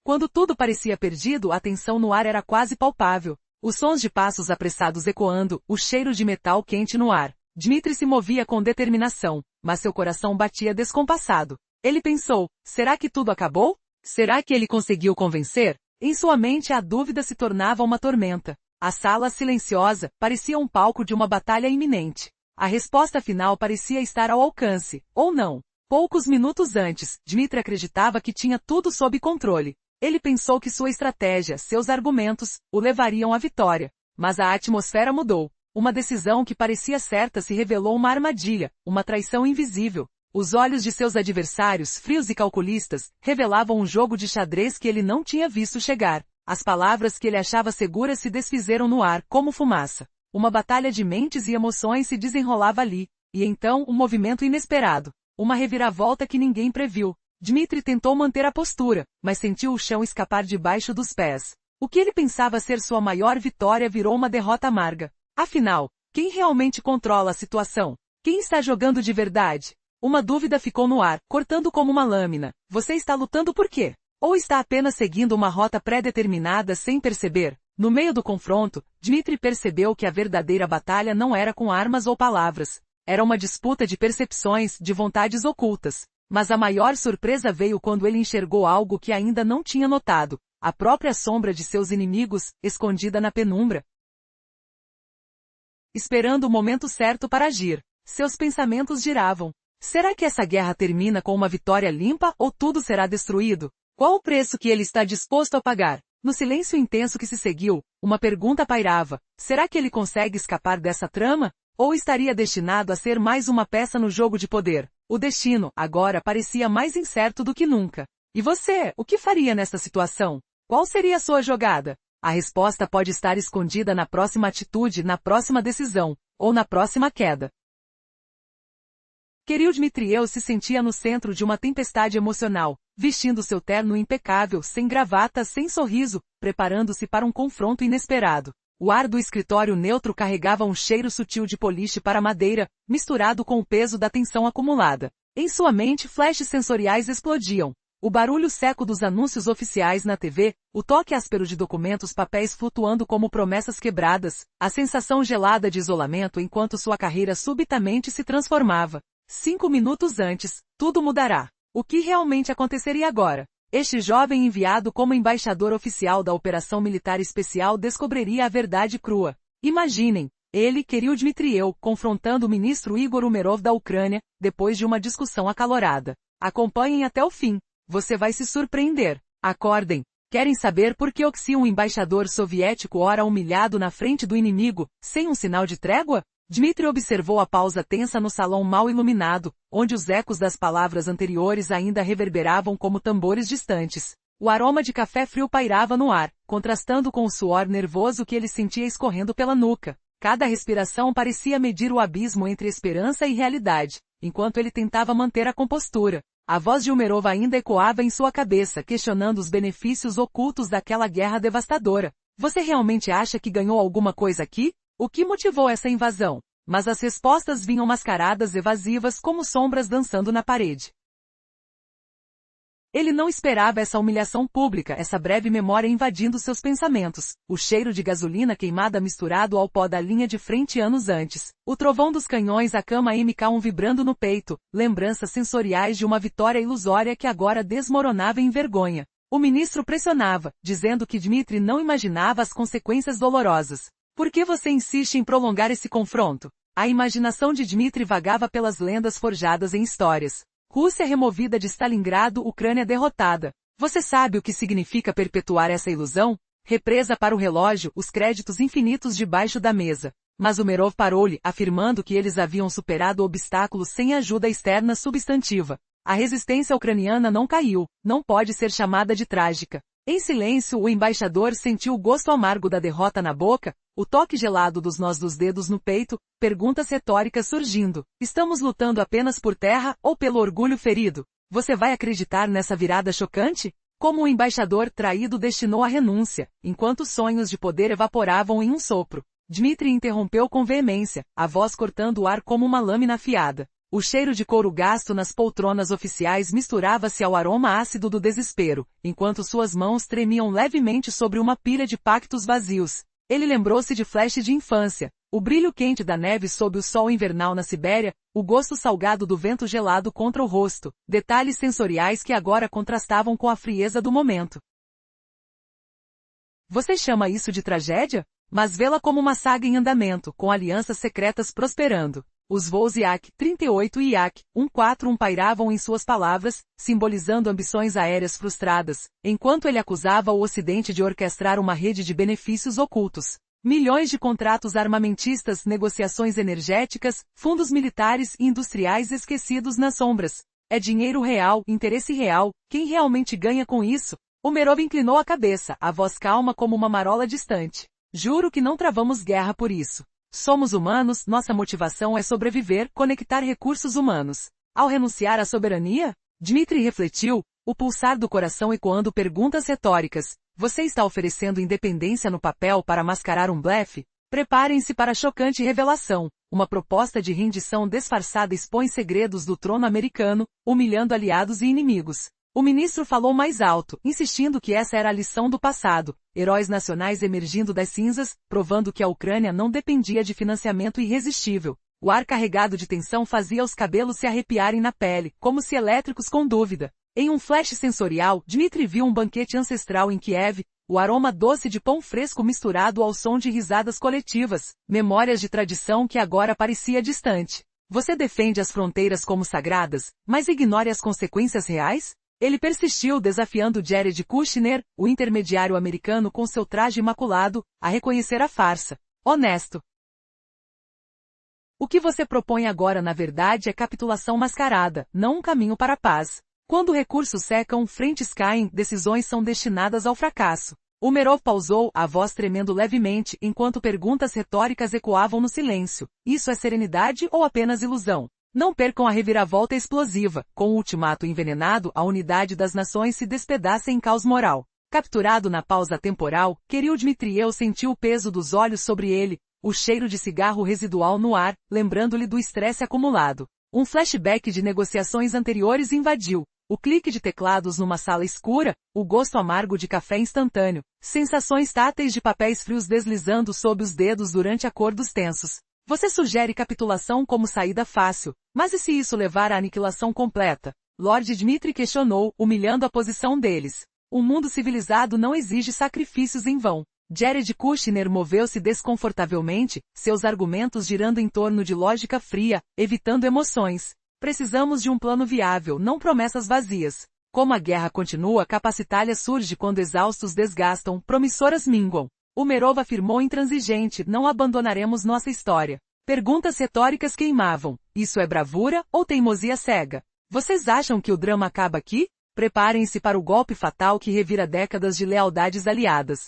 Quando tudo parecia perdido, a tensão no ar era quase palpável. Os sons de passos apressados ecoando, o cheiro de metal quente no ar. Dmitri se movia com determinação, mas seu coração batia descompassado. Ele pensou, será que tudo acabou? Será que ele conseguiu convencer? Em sua mente a dúvida se tornava uma tormenta. A sala silenciosa parecia um palco de uma batalha iminente. A resposta final parecia estar ao alcance, ou não. Poucos minutos antes, Dmitri acreditava que tinha tudo sob controle. Ele pensou que sua estratégia, seus argumentos, o levariam à vitória. Mas a atmosfera mudou. Uma decisão que parecia certa se revelou uma armadilha, uma traição invisível. Os olhos de seus adversários, frios e calculistas, revelavam um jogo de xadrez que ele não tinha visto chegar. As palavras que ele achava seguras se desfizeram no ar, como fumaça. Uma batalha de mentes e emoções se desenrolava ali. E então, um movimento inesperado. Uma reviravolta que ninguém previu. Dmitri tentou manter a postura, mas sentiu o chão escapar debaixo dos pés. O que ele pensava ser sua maior vitória virou uma derrota amarga. Afinal, quem realmente controla a situação? Quem está jogando de verdade? Uma dúvida ficou no ar, cortando como uma lâmina. Você está lutando por quê? Ou está apenas seguindo uma rota pré-determinada sem perceber? No meio do confronto, Dmitri percebeu que a verdadeira batalha não era com armas ou palavras. Era uma disputa de percepções, de vontades ocultas. Mas a maior surpresa veio quando ele enxergou algo que ainda não tinha notado. A própria sombra de seus inimigos, escondida na penumbra. Esperando o momento certo para agir, seus pensamentos giravam. Será que essa guerra termina com uma vitória limpa ou tudo será destruído? Qual o preço que ele está disposto a pagar? No silêncio intenso que se seguiu, uma pergunta pairava. Será que ele consegue escapar dessa trama? Ou estaria destinado a ser mais uma peça no jogo de poder? O destino, agora, parecia mais incerto do que nunca. E você, o que faria nesta situação? Qual seria a sua jogada? A resposta pode estar escondida na próxima atitude, na próxima decisão, ou na próxima queda. Kirill Dmitriev se sentia no centro de uma tempestade emocional, vestindo seu terno impecável, sem gravata, sem sorriso, preparando-se para um confronto inesperado. O ar do escritório neutro carregava um cheiro sutil de poliche para madeira, misturado com o peso da tensão acumulada. Em sua mente flashes sensoriais explodiam. O barulho seco dos anúncios oficiais na TV, o toque áspero de documentos papéis flutuando como promessas quebradas, a sensação gelada de isolamento enquanto sua carreira subitamente se transformava. 5 minutos antes, tudo mudará. O que realmente aconteceria agora? Este jovem enviado como embaixador oficial da Operação Militar Especial descobriria a verdade crua. Imaginem, ele, Kirill Dmitriev, confrontando o ministro Igor Umerov da Ucrânia, depois de uma discussão acalorada. Acompanhem até o fim. Você vai se surpreender. Acordem. Querem saber por que um embaixador soviético ora humilhado na frente do inimigo, sem um sinal de trégua? Dmitri observou a pausa tensa no salão mal iluminado, onde os ecos das palavras anteriores ainda reverberavam como tambores distantes. O aroma de café frio pairava no ar, contrastando com o suor nervoso que ele sentia escorrendo pela nuca. Cada respiração parecia medir o abismo entre esperança e realidade, enquanto ele tentava manter a compostura. A voz de Umerov ainda ecoava em sua cabeça, questionando os benefícios ocultos daquela guerra devastadora. Você realmente acha que ganhou alguma coisa aqui? O que motivou essa invasão? Mas as respostas vinham mascaradas evasivas como sombras dançando na parede. Ele não esperava essa humilhação pública, essa breve memória invadindo seus pensamentos, o cheiro de gasolina queimada misturado ao pó da linha de frente anos antes, o trovão dos canhões, a cama MK1 vibrando no peito, lembranças sensoriais de uma vitória ilusória que agora desmoronava em vergonha. O ministro pressionava, dizendo que Dmitri não imaginava as consequências dolorosas. Por que você insiste em prolongar esse confronto? A imaginação de Dmitri vagava pelas lendas forjadas em histórias. Rússia removida de Stalingrado, Ucrânia derrotada. Você sabe o que significa perpetuar essa ilusão? Represa para o relógio, os créditos infinitos debaixo da mesa. Mas Umerov parou-lhe, afirmando que eles haviam superado o obstáculo sem ajuda externa substantiva. A resistência ucraniana não caiu, não pode ser chamada de trágica. Em silêncio, o embaixador sentiu o gosto amargo da derrota na boca, o toque gelado dos nós dos dedos no peito, perguntas retóricas surgindo. Estamos lutando apenas por terra ou pelo orgulho ferido? Você vai acreditar nessa virada chocante? Como o embaixador traído destinou a renúncia, enquanto sonhos de poder evaporavam em um sopro. Dmitri interrompeu com veemência, a voz cortando o ar como uma lâmina afiada. O cheiro de couro gasto nas poltronas oficiais misturava-se ao aroma ácido do desespero, enquanto suas mãos tremiam levemente sobre uma pilha de pactos vazios. Ele lembrou-se de flash de infância, o brilho quente da neve sob o sol invernal na Sibéria, o gosto salgado do vento gelado contra o rosto, detalhes sensoriais que agora contrastavam com a frieza do momento. Você chama isso de tragédia? Mas vê-la como uma saga em andamento, com alianças secretas prosperando. Os voos Yak-38 e Yak-141 pairavam em suas palavras, simbolizando ambições aéreas frustradas, enquanto ele acusava o Ocidente de orquestrar uma rede de benefícios ocultos. Milhões de contratos armamentistas, negociações energéticas, fundos militares e industriais esquecidos nas sombras. É dinheiro real, interesse real, quem realmente ganha com isso? Umerov inclinou a cabeça, a voz calma como uma marola distante. Juro que não travamos guerra por isso. Somos humanos, nossa motivação é sobreviver, conectar recursos humanos. Ao renunciar à soberania? Dmitri refletiu, o pulsar do coração ecoando perguntas retóricas. Você está oferecendo independência no papel para mascarar um blefe? Preparem-se para a chocante revelação. Uma proposta de rendição disfarçada expõe segredos do trono americano, humilhando aliados e inimigos. O ministro falou mais alto, insistindo que essa era a lição do passado, heróis nacionais emergindo das cinzas, provando que a Ucrânia não dependia de financiamento irresistível. O ar carregado de tensão fazia os cabelos se arrepiarem na pele, como se elétricos com dúvida. Em um flash sensorial, Dmitri viu um banquete ancestral em Kiev, o aroma doce de pão fresco misturado ao som de risadas coletivas, memórias de tradição que agora parecia distante. Você defende as fronteiras como sagradas, mas ignore as consequências reais? Ele persistiu desafiando Jared Kushner, o intermediário americano com seu traje imaculado, a reconhecer a farsa. Honesto. O que você propõe agora na verdade é capitulação mascarada, não um caminho para a paz. Quando recursos secam, frentes caem, decisões são destinadas ao fracasso. Umerov pausou, a voz tremendo levemente, enquanto perguntas retóricas ecoavam no silêncio. Isso é serenidade ou apenas ilusão? Não percam a reviravolta explosiva. Com o ultimato envenenado, a unidade das nações se despedaça em caos moral. Capturado na pausa temporal, Kirill Dmitriev sentiu o peso dos olhos sobre ele, o cheiro de cigarro residual no ar, lembrando-lhe do estresse acumulado. Um flashback de negociações anteriores invadiu. O clique de teclados numa sala escura, o gosto amargo de café instantâneo, sensações táteis de papéis frios deslizando sob os dedos durante acordos tensos. Você sugere capitulação como saída fácil, mas e se isso levar à aniquilação completa? Lord Dmitri questionou, humilhando a posição deles. Um mundo civilizado não exige sacrifícios em vão. Jared Kushner moveu-se desconfortavelmente, seus argumentos girando em torno de lógica fria, evitando emoções. Precisamos de um plano viável, não promessas vazias. Como a guerra continua, capacitalha surge quando exaustos desgastam, promissoras minguam. Umerov afirmou intransigente, não abandonaremos nossa história. Perguntas retóricas queimavam. Isso é bravura ou teimosia cega? Vocês acham que o drama acaba aqui? Preparem-se para o golpe fatal que revira décadas de lealdades aliadas.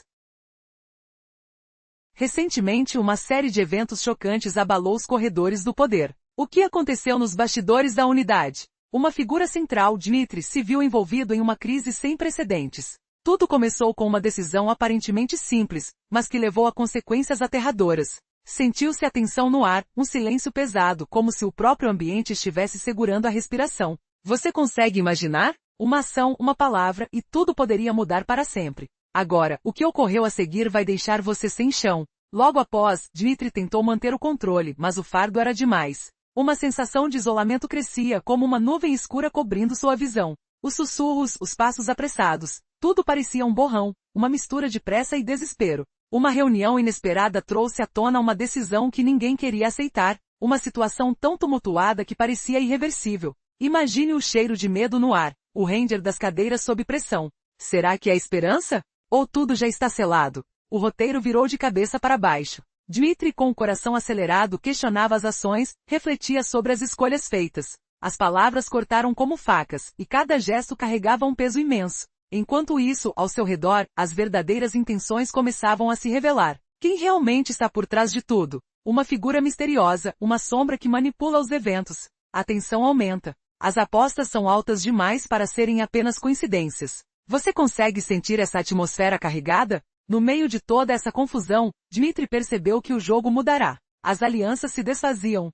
Recentemente uma série de eventos chocantes abalou os corredores do poder. O que aconteceu nos bastidores da unidade? Uma figura central, Dmitri, se viu envolvido em uma crise sem precedentes. Tudo começou com uma decisão aparentemente simples, mas que levou a consequências aterradoras. Sentiu-se a tensão no ar, um silêncio pesado, como se o próprio ambiente estivesse segurando a respiração. Você consegue imaginar? Uma ação, uma palavra, e tudo poderia mudar para sempre. Agora, o que ocorreu a seguir vai deixar você sem chão. Logo após, Dmitri tentou manter o controle, mas o fardo era demais. Uma sensação de isolamento crescia como uma nuvem escura cobrindo sua visão. Os sussurros, os passos apressados. Tudo parecia um borrão, uma mistura de pressa e desespero. Uma reunião inesperada trouxe à tona uma decisão que ninguém queria aceitar, uma situação tão tumultuada que parecia irreversível. Imagine o cheiro de medo no ar, o ranger das cadeiras sob pressão. Será que é esperança? Ou tudo já está selado? O roteiro virou de cabeça para baixo. Dmitri, com o coração acelerado, questionava as ações, refletia sobre as escolhas feitas. As palavras cortaram como facas, e cada gesto carregava um peso imenso. Enquanto isso, ao seu redor, as verdadeiras intenções começavam a se revelar. Quem realmente está por trás de tudo? Uma figura misteriosa, uma sombra que manipula os eventos. A tensão aumenta. As apostas são altas demais para serem apenas coincidências. Você consegue sentir essa atmosfera carregada? No meio de toda essa confusão, Dmitri percebeu que o jogo mudará. As alianças se desfaziam.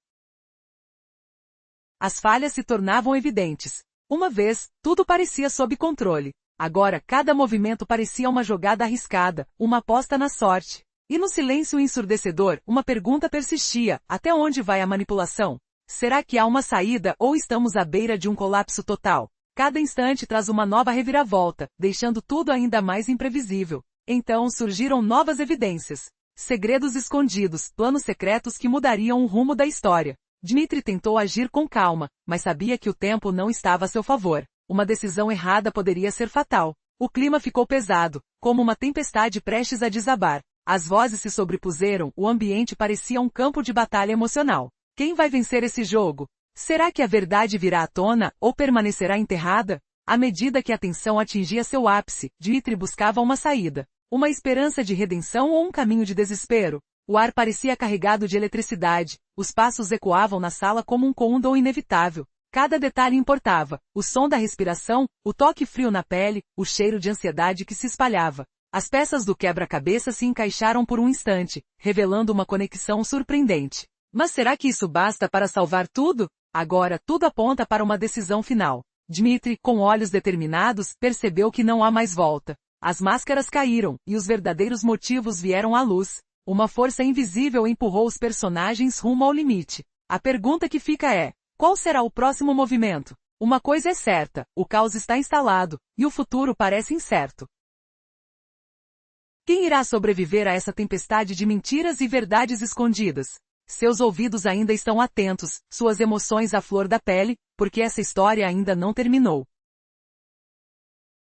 As falhas se tornavam evidentes. Uma vez, tudo parecia sob controle. Agora, cada movimento parecia uma jogada arriscada, uma aposta na sorte. E no silêncio ensurdecedor, uma pergunta persistia: até onde vai a manipulação? Será que há uma saída ou estamos à beira de um colapso total? Cada instante traz uma nova reviravolta, deixando tudo ainda mais imprevisível. Então surgiram novas evidências. Segredos escondidos, planos secretos que mudariam o rumo da história. Dmitri tentou agir com calma, mas sabia que o tempo não estava a seu favor. Uma decisão errada poderia ser fatal. O clima ficou pesado, como uma tempestade prestes a desabar. As vozes se sobrepuseram, o ambiente parecia um campo de batalha emocional. Quem vai vencer esse jogo? Será que a verdade virá à tona, ou permanecerá enterrada? À medida que a tensão atingia seu ápice, Dmitri buscava uma saída. Uma esperança de redenção ou um caminho de desespero? O ar parecia carregado de eletricidade, os passos ecoavam na sala como um condom inevitável. Cada detalhe importava, o som da respiração, o toque frio na pele, o cheiro de ansiedade que se espalhava. As peças do quebra-cabeça se encaixaram por um instante, revelando uma conexão surpreendente. Mas será que isso basta para salvar tudo? Agora, tudo aponta para uma decisão final. Dmitri, com olhos determinados, percebeu que não há mais volta. As máscaras caíram, e os verdadeiros motivos vieram à luz. Uma força invisível empurrou os personagens rumo ao limite. A pergunta que fica é: qual será o próximo movimento? Uma coisa é certa, o caos está instalado, e o futuro parece incerto. Quem irá sobreviver a essa tempestade de mentiras e verdades escondidas? Seus ouvidos ainda estão atentos, suas emoções à flor da pele, porque essa história ainda não terminou.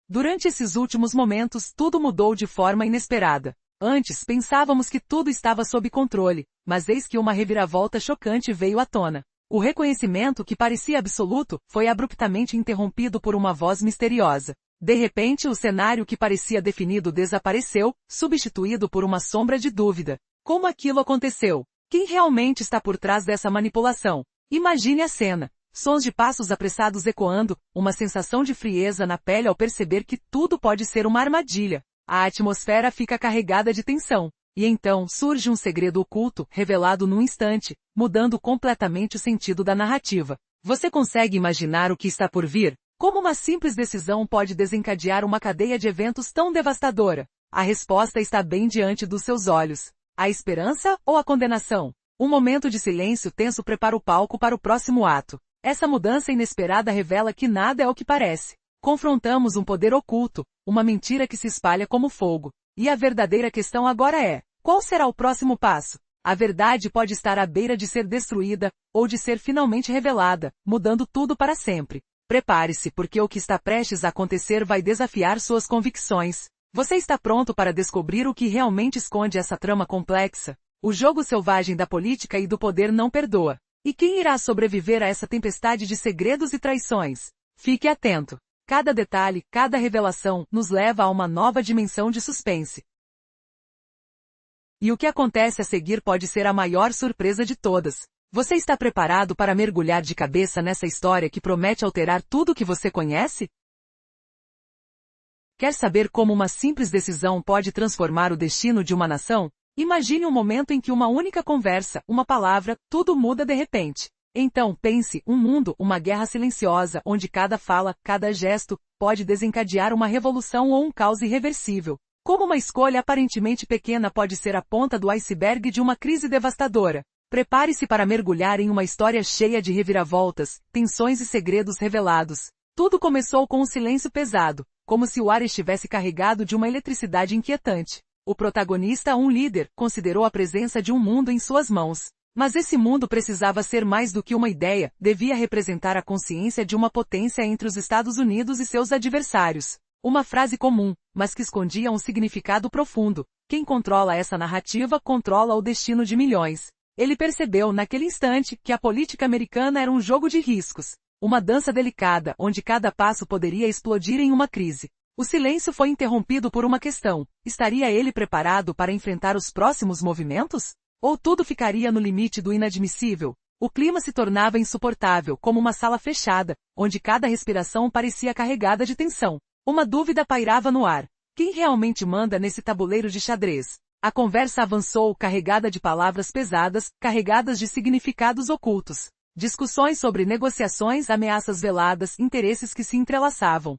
Durante esses últimos momentos, tudo mudou de forma inesperada. Antes, pensávamos que tudo estava sob controle, mas eis que uma reviravolta chocante veio à tona. O reconhecimento que parecia absoluto, foi abruptamente interrompido por uma voz misteriosa. De repente, o cenário que parecia definido desapareceu, substituído por uma sombra de dúvida. Como aquilo aconteceu? Quem realmente está por trás dessa manipulação? Imagine a cena. Sons de passos apressados ecoando, uma sensação de frieza na pele ao perceber que tudo pode ser uma armadilha. A atmosfera fica carregada de tensão. E então surge um segredo oculto, revelado num instante, mudando completamente o sentido da narrativa. Você consegue imaginar o que está por vir? Como uma simples decisão pode desencadear uma cadeia de eventos tão devastadora? A resposta está bem diante dos seus olhos. A esperança ou a condenação? Um momento de silêncio tenso prepara o palco para o próximo ato. Essa mudança inesperada revela que nada é o que parece. Confrontamos um poder oculto, uma mentira que se espalha como fogo. E a verdadeira questão agora é: qual será o próximo passo? A verdade pode estar à beira de ser destruída, ou de ser finalmente revelada, mudando tudo para sempre. Prepare-se, porque o que está prestes a acontecer vai desafiar suas convicções. Você está pronto para descobrir o que realmente esconde essa trama complexa? O jogo selvagem da política e do poder não perdoa. E quem irá sobreviver a essa tempestade de segredos e traições? Fique atento. Cada detalhe, cada revelação, nos leva a uma nova dimensão de suspense. E o que acontece a seguir pode ser a maior surpresa de todas. Você está preparado para mergulhar de cabeça nessa história que promete alterar tudo o que você conhece? Quer saber como uma simples decisão pode transformar o destino de uma nação? Imagine um momento em que uma única conversa, uma palavra, tudo muda de repente. Então, pense, um mundo, uma guerra silenciosa, onde cada fala, cada gesto, pode desencadear uma revolução ou um caos irreversível. Como uma escolha aparentemente pequena pode ser a ponta do iceberg de uma crise devastadora. Prepare-se para mergulhar em uma história cheia de reviravoltas, tensões e segredos revelados. Tudo começou com um silêncio pesado, como se o ar estivesse carregado de uma eletricidade inquietante. O protagonista, um líder, considerou a presença de um mundo em suas mãos. Mas esse mundo precisava ser mais do que uma ideia, devia representar a consciência de uma potência entre os Estados Unidos e seus adversários. Uma frase comum, mas que escondia um significado profundo. Quem controla essa narrativa controla o destino de milhões. Ele percebeu naquele instante que a política americana era um jogo de riscos. Uma dança delicada, onde cada passo poderia explodir em uma crise. O silêncio foi interrompido por uma questão. Estaria ele preparado para enfrentar os próximos movimentos? Ou tudo ficaria no limite do inadmissível? O clima se tornava insuportável, como uma sala fechada, onde cada respiração parecia carregada de tensão. Uma dúvida pairava no ar. Quem realmente manda nesse tabuleiro de xadrez? A conversa avançou carregada de palavras pesadas, carregadas de significados ocultos. Discussões sobre negociações, ameaças veladas, interesses que se entrelaçavam.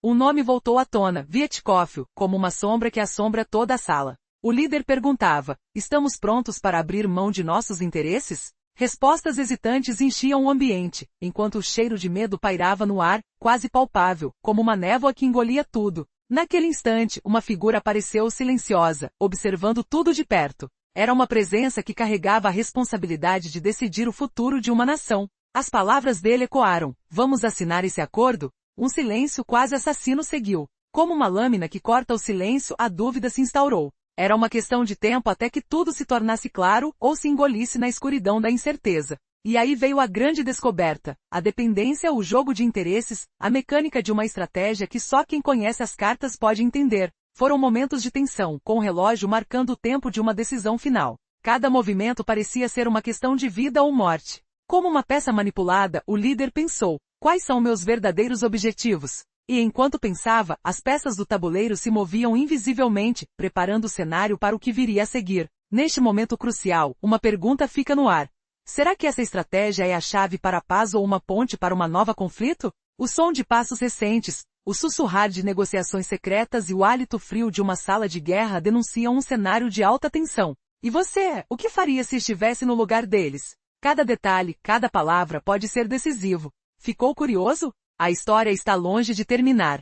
Um nome voltou à tona, Vietkov, como uma sombra que assombra toda a sala. O líder perguntava, estamos prontos para abrir mão de nossos interesses? Respostas hesitantes enchiam o ambiente, enquanto o cheiro de medo pairava no ar, quase palpável, como uma névoa que engolia tudo. Naquele instante, uma figura apareceu silenciosa, observando tudo de perto. Era uma presença que carregava a responsabilidade de decidir o futuro de uma nação. As palavras dele ecoaram, vamos assinar esse acordo? Um silêncio quase assassino seguiu. Como uma lâmina que corta o silêncio, a dúvida se instaurou. Era uma questão de tempo até que tudo se tornasse claro ou se engolisse na escuridão da incerteza. E aí veio a grande descoberta, a dependência, o jogo de interesses, a mecânica de uma estratégia que só quem conhece as cartas pode entender. Foram momentos de tensão, com o relógio marcando o tempo de uma decisão final. Cada movimento parecia ser uma questão de vida ou morte. Como uma peça manipulada, o líder pensou, quais são meus verdadeiros objetivos? E enquanto pensava, as peças do tabuleiro se moviam invisivelmente, preparando o cenário para o que viria a seguir. Neste momento crucial, uma pergunta fica no ar. Será que essa estratégia é a chave para a paz ou uma ponte para uma nova conflito? O som de passos recentes, o sussurrar de negociações secretas e o hálito frio de uma sala de guerra denunciam um cenário de alta tensão. E você, o que faria se estivesse no lugar deles? Cada detalhe, cada palavra pode ser decisivo. Ficou curioso? A história está longe de terminar.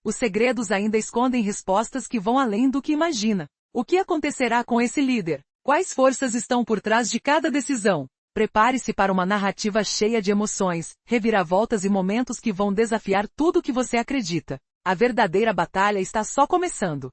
Os segredos ainda escondem respostas que vão além do que imagina. O que acontecerá com esse líder? Quais forças estão por trás de cada decisão? Prepare-se para uma narrativa cheia de emoções, reviravoltas e momentos que vão desafiar tudo o que você acredita. A verdadeira batalha está só começando.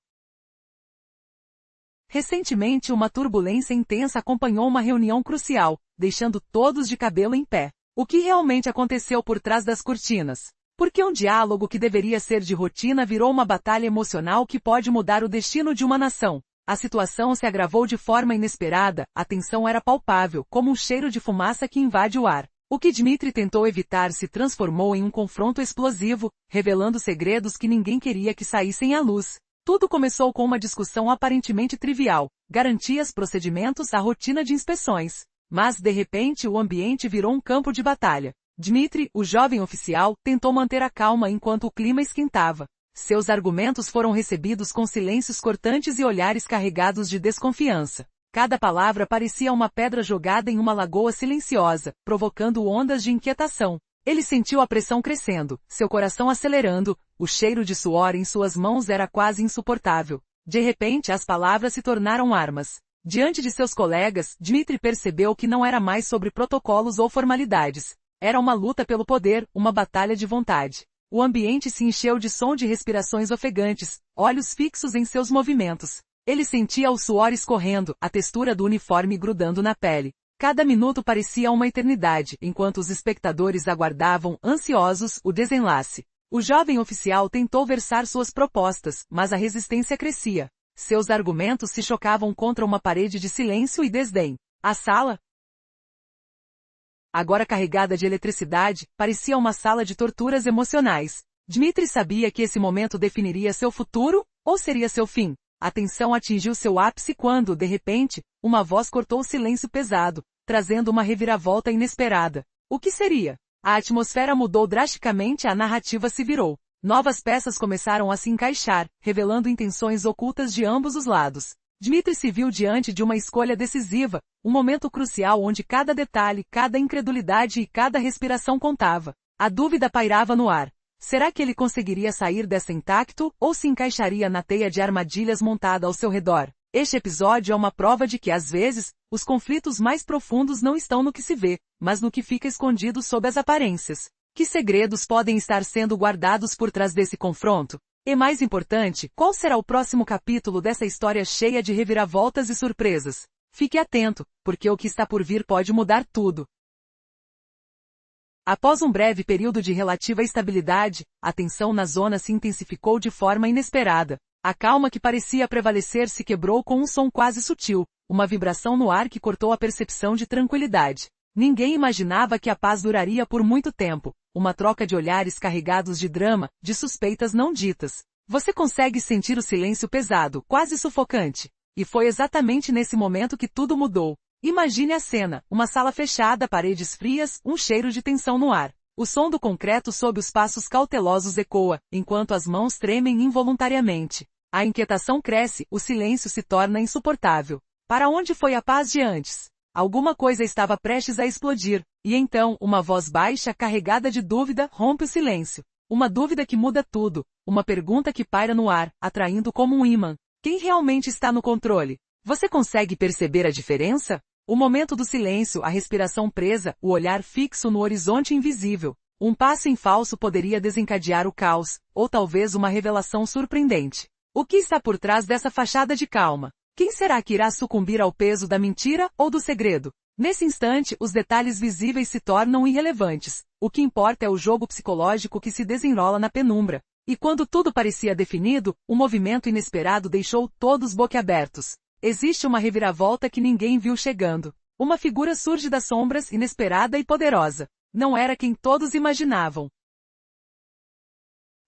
Recentemente, uma turbulência intensa acompanhou uma reunião crucial, deixando todos de cabelo em pé. O que realmente aconteceu por trás das cortinas? Por que um diálogo que deveria ser de rotina virou uma batalha emocional que pode mudar o destino de uma nação? A situação se agravou de forma inesperada, a tensão era palpável, como um cheiro de fumaça que invade o ar. O que Dmitri tentou evitar se transformou em um confronto explosivo, revelando segredos que ninguém queria que saíssem à luz. Tudo começou com uma discussão aparentemente trivial, garantias, procedimentos, a rotina de inspeções. Mas, de repente, o ambiente virou um campo de batalha. Dmitri, o jovem oficial, tentou manter a calma enquanto o clima esquentava. Seus argumentos foram recebidos com silêncios cortantes e olhares carregados de desconfiança. Cada palavra parecia uma pedra jogada em uma lagoa silenciosa, provocando ondas de inquietação. Ele sentiu a pressão crescendo, seu coração acelerando, o cheiro de suor em suas mãos era quase insuportável. De repente, as palavras se tornaram armas. Diante de seus colegas, Dmitri percebeu que não era mais sobre protocolos ou formalidades. Era uma luta pelo poder, uma batalha de vontade. O ambiente se encheu de som de respirações ofegantes, olhos fixos em seus movimentos. Ele sentia o suor escorrendo, a textura do uniforme grudando na pele. Cada minuto parecia uma eternidade, enquanto os espectadores aguardavam, ansiosos, o desenlace. O jovem oficial tentou versar suas propostas, mas a resistência crescia. Seus argumentos se chocavam contra uma parede de silêncio e desdém. A sala, agora carregada de eletricidade, parecia uma sala de torturas emocionais. Dmitri sabia que esse momento definiria seu futuro, ou seria seu fim. A tensão atingiu seu ápice quando, de repente, uma voz cortou o silêncio pesado, trazendo uma reviravolta inesperada. O que seria? A atmosfera mudou drasticamente e a narrativa se virou. Novas peças começaram a se encaixar, revelando intenções ocultas de ambos os lados. Dmitri se viu diante de uma escolha decisiva, um momento crucial onde cada detalhe, cada incredulidade e cada respiração contava. A dúvida pairava no ar. Será que ele conseguiria sair dessa intacto, ou se encaixaria na teia de armadilhas montada ao seu redor? Este episódio é uma prova de que, às vezes, os conflitos mais profundos não estão no que se vê, mas no que fica escondido sob as aparências. Que segredos podem estar sendo guardados por trás desse confronto? E mais importante, qual será o próximo capítulo dessa história cheia de reviravoltas e surpresas? Fique atento, porque o que está por vir pode mudar tudo. Após um breve período de relativa estabilidade, a tensão na zona se intensificou de forma inesperada. A calma que parecia prevalecer se quebrou com um som quase sutil, uma vibração no ar que cortou a percepção de tranquilidade. Ninguém imaginava que a paz duraria por muito tempo. Uma troca de olhares carregados de drama, de suspeitas não ditas. Você consegue sentir o silêncio pesado, quase sufocante. E foi exatamente nesse momento que tudo mudou. Imagine a cena, uma sala fechada, paredes frias, um cheiro de tensão no ar. O som do concreto sob os passos cautelosos ecoa, enquanto as mãos tremem involuntariamente. A inquietação cresce, o silêncio se torna insuportável. Para onde foi a paz de antes? Alguma coisa estava prestes a explodir, e então, uma voz baixa, carregada de dúvida, rompe o silêncio. Uma dúvida que muda tudo, uma pergunta que paira no ar, atraindo como um ímã. Quem realmente está no controle? Você consegue perceber a diferença? O momento do silêncio, a respiração presa, o olhar fixo no horizonte invisível. Um passo em falso poderia desencadear o caos, ou talvez uma revelação surpreendente. O que está por trás dessa fachada de calma? Quem será que irá sucumbir ao peso da mentira ou do segredo? Nesse instante, os detalhes visíveis se tornam irrelevantes. O que importa é o jogo psicológico que se desenrola na penumbra. E quando tudo parecia definido, um movimento inesperado deixou todos boquiabertos. Existe uma reviravolta que ninguém viu chegando. Uma figura surge das sombras, inesperada e poderosa. Não era quem todos imaginavam.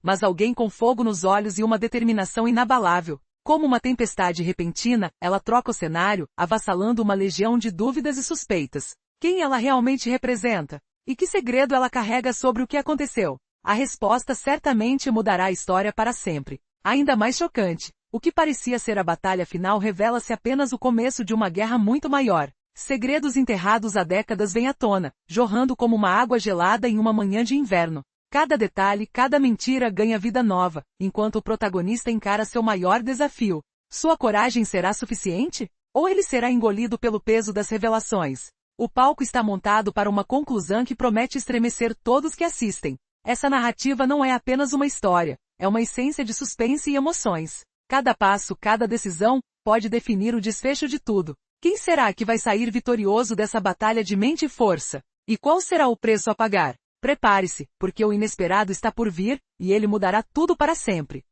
Mas alguém com fogo nos olhos e uma determinação inabalável. Como uma tempestade repentina, ela troca o cenário, avassalando uma legião de dúvidas e suspeitas. Quem ela realmente representa? E que segredo ela carrega sobre o que aconteceu? A resposta certamente mudará a história para sempre. Ainda mais chocante, o que parecia ser a batalha final revela-se apenas o começo de uma guerra muito maior. Segredos enterrados há décadas vêm à tona, jorrando como uma água gelada em uma manhã de inverno. Cada detalhe, cada mentira ganha vida nova, enquanto o protagonista encara seu maior desafio. Sua coragem será suficiente? Ou ele será engolido pelo peso das revelações? O palco está montado para uma conclusão que promete estremecer todos que assistem. Essa narrativa não é apenas uma história, é uma essência de suspense e emoções. Cada passo, cada decisão, pode definir o desfecho de tudo. Quem será que vai sair vitorioso dessa batalha de mente e força? E qual será o preço a pagar? Prepare-se, porque o inesperado está por vir, e ele mudará tudo para sempre.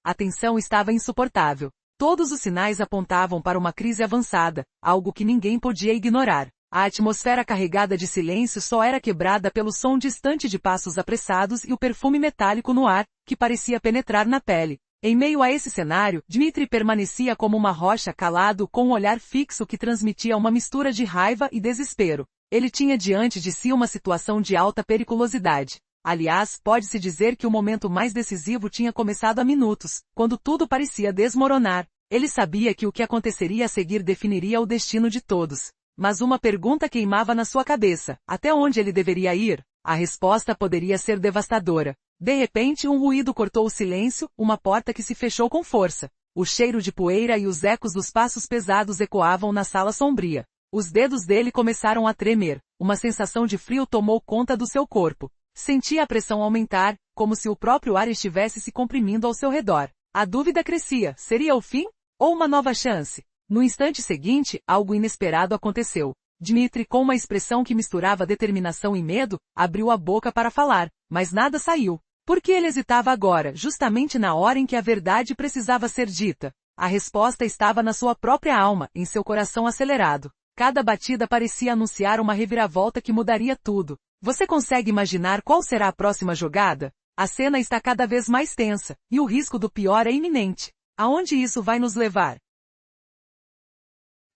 A tensão estava insuportável. Todos os sinais apontavam para uma crise avançada, algo que ninguém podia ignorar. A atmosfera carregada de silêncio só era quebrada pelo som distante de passos apressados e o perfume metálico no ar, que parecia penetrar na pele. Em meio a esse cenário, Dmitri permanecia como uma rocha calado com um olhar fixo que transmitia uma mistura de raiva e desespero. Ele tinha diante de si uma situação de alta periculosidade. Aliás, pode-se dizer que o momento mais decisivo tinha começado há minutos, quando tudo parecia desmoronar. Ele sabia que o que aconteceria a seguir definiria o destino de todos. Mas uma pergunta queimava na sua cabeça: até onde ele deveria ir? A resposta poderia ser devastadora. De repente, um ruído cortou o silêncio, uma porta que se fechou com força. O cheiro de poeira e os ecos dos passos pesados ecoavam na sala sombria. Os dedos dele começaram a tremer. Uma sensação de frio tomou conta do seu corpo. Sentia a pressão aumentar, como se o próprio ar estivesse se comprimindo ao seu redor. A dúvida crescia: seria o fim? Ou uma nova chance? No instante seguinte, algo inesperado aconteceu. Dmitri, com uma expressão que misturava determinação e medo, abriu a boca para falar, mas nada saiu. Por que ele hesitava agora, justamente na hora em que a verdade precisava ser dita? A resposta estava na sua própria alma, em seu coração acelerado. Cada batida parecia anunciar uma reviravolta que mudaria tudo. Você consegue imaginar qual será a próxima jogada? A cena está cada vez mais tensa, e o risco do pior é iminente. Aonde isso vai nos levar?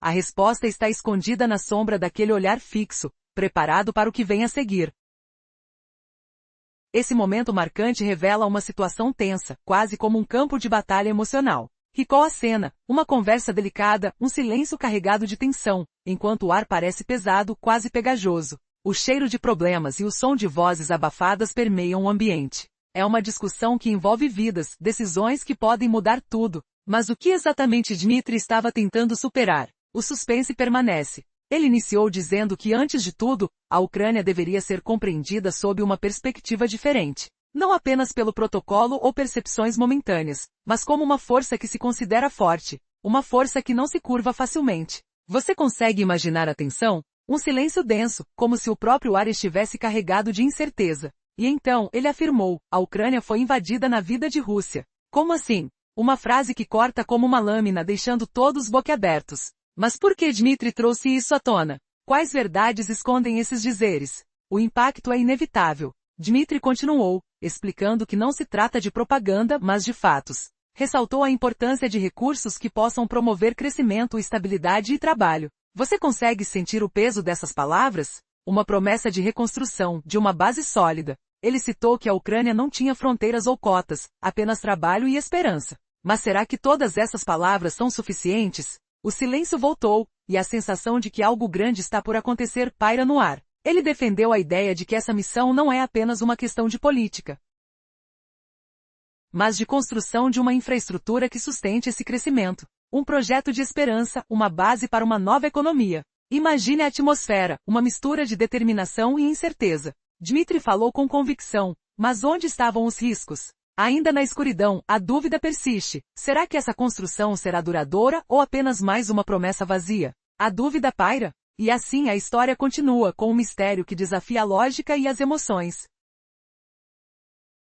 A resposta está escondida na sombra daquele olhar fixo, preparado para o que vem a seguir. Esse momento marcante revela uma situação tensa, quase como um campo de batalha emocional. Recall a cena, uma conversa delicada, um silêncio carregado de tensão, enquanto o ar parece pesado, quase pegajoso. O cheiro de problemas e o som de vozes abafadas permeiam o ambiente. É uma discussão que envolve vidas, decisões que podem mudar tudo. Mas o que exatamente Dmitri estava tentando superar? O suspense permanece. Ele iniciou dizendo que, antes de tudo, a Ucrânia deveria ser compreendida sob uma perspectiva diferente. Não apenas pelo protocolo ou percepções momentâneas, mas como uma força que se considera forte. Uma força que não se curva facilmente. Você consegue imaginar a tensão? Um silêncio denso, como se o próprio ar estivesse carregado de incerteza. E então, ele afirmou, a Ucrânia foi invadida na vida de Rússia. Como assim? Uma frase que corta como uma lâmina, deixando todos boquiabertos. Mas por que Dmitri trouxe isso à tona? Quais verdades escondem esses dizeres? O impacto é inevitável. Dmitri continuou, explicando que não se trata de propaganda, mas de fatos. Ressaltou a importância de recursos que possam promover crescimento, estabilidade e trabalho. Você consegue sentir o peso dessas palavras? Uma promessa de reconstrução, de uma base sólida. Ele citou que a Ucrânia não tinha fronteiras ou cotas, apenas trabalho e esperança. Mas será que todas essas palavras são suficientes? O silêncio voltou, e a sensação de que algo grande está por acontecer paira no ar. Ele defendeu a ideia de que essa missão não é apenas uma questão de política, mas de construção de uma infraestrutura que sustente esse crescimento. Um projeto de esperança, uma base para uma nova economia. Imagine a atmosfera, uma mistura de determinação e incerteza. Dmitri falou com convicção, mas onde estavam os riscos? Ainda na escuridão, a dúvida persiste. Será que essa construção será duradoura ou apenas mais uma promessa vazia? A dúvida paira. E assim a história continua com um mistério que desafia a lógica e as emoções.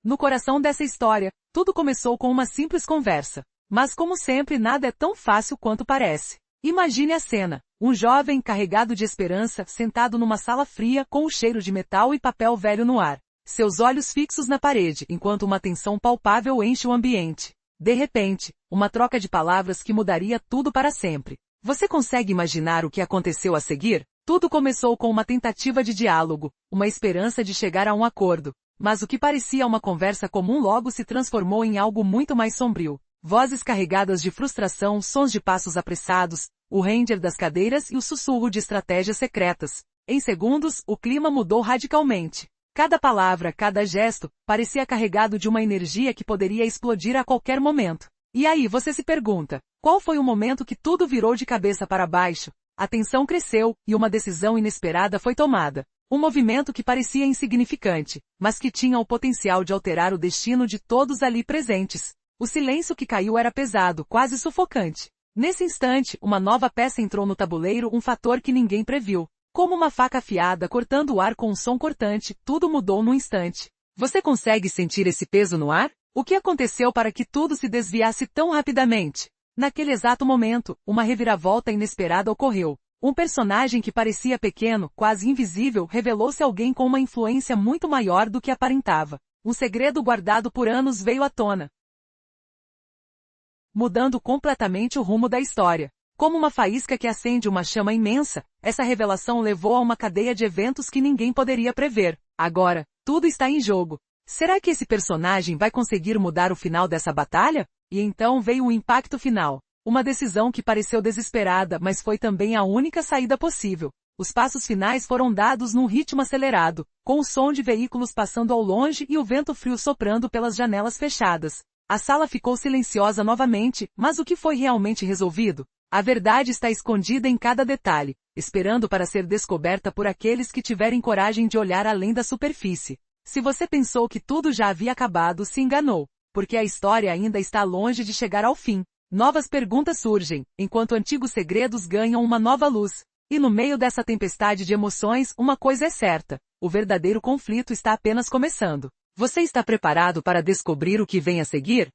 No coração dessa história, tudo começou com uma simples conversa. Mas como sempre, nada é tão fácil quanto parece. Imagine a cena. Um jovem carregado de esperança, sentado numa sala fria com o cheiro de metal e papel velho no ar. Seus olhos fixos na parede, enquanto uma tensão palpável enche o ambiente. De repente, uma troca de palavras que mudaria tudo para sempre. Você consegue imaginar o que aconteceu a seguir? Tudo começou com uma tentativa de diálogo, uma esperança de chegar a um acordo. Mas o que parecia uma conversa comum logo se transformou em algo muito mais sombrio. Vozes carregadas de frustração, sons de passos apressados, o ranger das cadeiras e o sussurro de estratégias secretas. Em segundos, o clima mudou radicalmente. Cada palavra, cada gesto, parecia carregado de uma energia que poderia explodir a qualquer momento. E aí você se pergunta, qual foi o momento que tudo virou de cabeça para baixo? A tensão cresceu, e uma decisão inesperada foi tomada. Um movimento que parecia insignificante, mas que tinha o potencial de alterar o destino de todos ali presentes. O silêncio que caiu era pesado, quase sufocante. Nesse instante, uma nova peça entrou no tabuleiro, um fator que ninguém previu. Como uma faca afiada cortando o ar com um som cortante, tudo mudou num instante. Você consegue sentir esse peso no ar? O que aconteceu para que tudo se desviasse tão rapidamente? Naquele exato momento, uma reviravolta inesperada ocorreu. Um personagem que parecia pequeno, quase invisível, revelou-se alguém com uma influência muito maior do que aparentava. Um segredo guardado por anos veio à tona, mudando completamente o rumo da história. Como uma faísca que acende uma chama imensa, essa revelação levou a uma cadeia de eventos que ninguém poderia prever. Agora, tudo está em jogo. Será que esse personagem vai conseguir mudar o final dessa batalha? E então veio o impacto final. Uma decisão que pareceu desesperada, mas foi também a única saída possível. Os passos finais foram dados num ritmo acelerado, com o som de veículos passando ao longe e o vento frio soprando pelas janelas fechadas. A sala ficou silenciosa novamente, mas o que foi realmente resolvido? A verdade está escondida em cada detalhe, esperando para ser descoberta por aqueles que tiverem coragem de olhar além da superfície. Se você pensou que tudo já havia acabado, se enganou, porque a história ainda está longe de chegar ao fim. Novas perguntas surgem, enquanto antigos segredos ganham uma nova luz. E no meio dessa tempestade de emoções, uma coisa é certa: o verdadeiro conflito está apenas começando. Você está preparado para descobrir o que vem a seguir?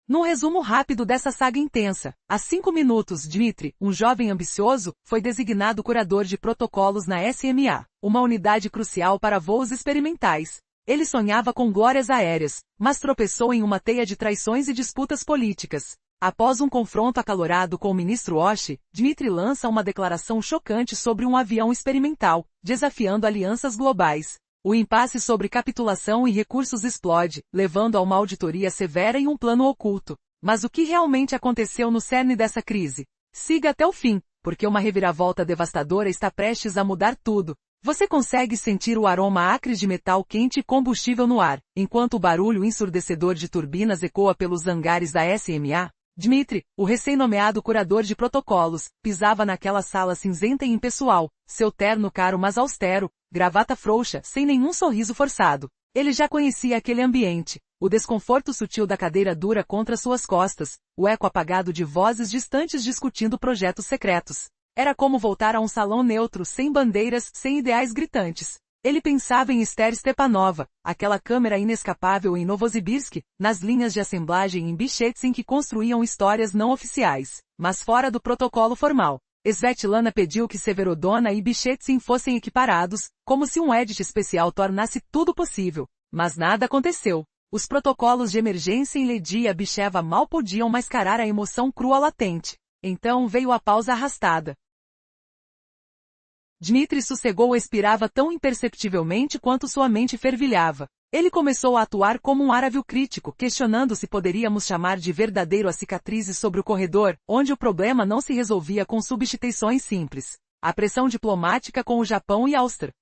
Num resumo rápido dessa saga intensa, há 5 minutos, Dmitri, um jovem ambicioso, foi designado curador de protocolos na SMA, uma unidade crucial para voos experimentais. Ele sonhava com glórias aéreas, mas tropeçou em uma teia de traições e disputas políticas. Após um confronto acalorado com o ministro Oshii, Dmitri lança uma declaração chocante sobre um avião experimental, desafiando alianças globais. O impasse sobre capitulação e recursos explode, levando a uma auditoria severa e um plano oculto. Mas o que realmente aconteceu no cerne dessa crise? Siga até o fim, porque uma reviravolta devastadora está prestes a mudar tudo. Você consegue sentir o aroma acre de metal quente e combustível no ar, enquanto o barulho ensurdecedor de turbinas ecoa pelos hangares da SMA? Dmitri, o recém-nomeado curador de protocolos, pisava naquela sala cinzenta e impessoal, seu terno caro mas austero, gravata frouxa, sem nenhum sorriso forçado. Ele já conhecia aquele ambiente, o desconforto sutil da cadeira dura contra suas costas, o eco apagado de vozes distantes discutindo projetos secretos. Era como voltar a um salão neutro, sem bandeiras, sem ideais gritantes. Ele pensava em Esther Stepanova, aquela câmera inescapável em Novosibirsk, nas linhas de assemblagem em Bichets em que construíam histórias não oficiais, mas fora do protocolo formal. Svetlana pediu que Severodona e Bichetzin fossem equiparados, como se um edit especial tornasse tudo possível. Mas nada aconteceu. Os protocolos de emergência em Lidia Bicheva mal podiam mascarar a emoção crua latente. Então veio a pausa arrastada. Dmitri sossegou expirava tão imperceptivelmente quanto sua mente fervilhava. Ele começou a atuar como um árabe crítico, questionando se poderíamos chamar de verdadeiro as cicatrizes sobre o corredor, onde o problema não se resolvia com substituições simples. A pressão diplomática com o Japão e Áustria.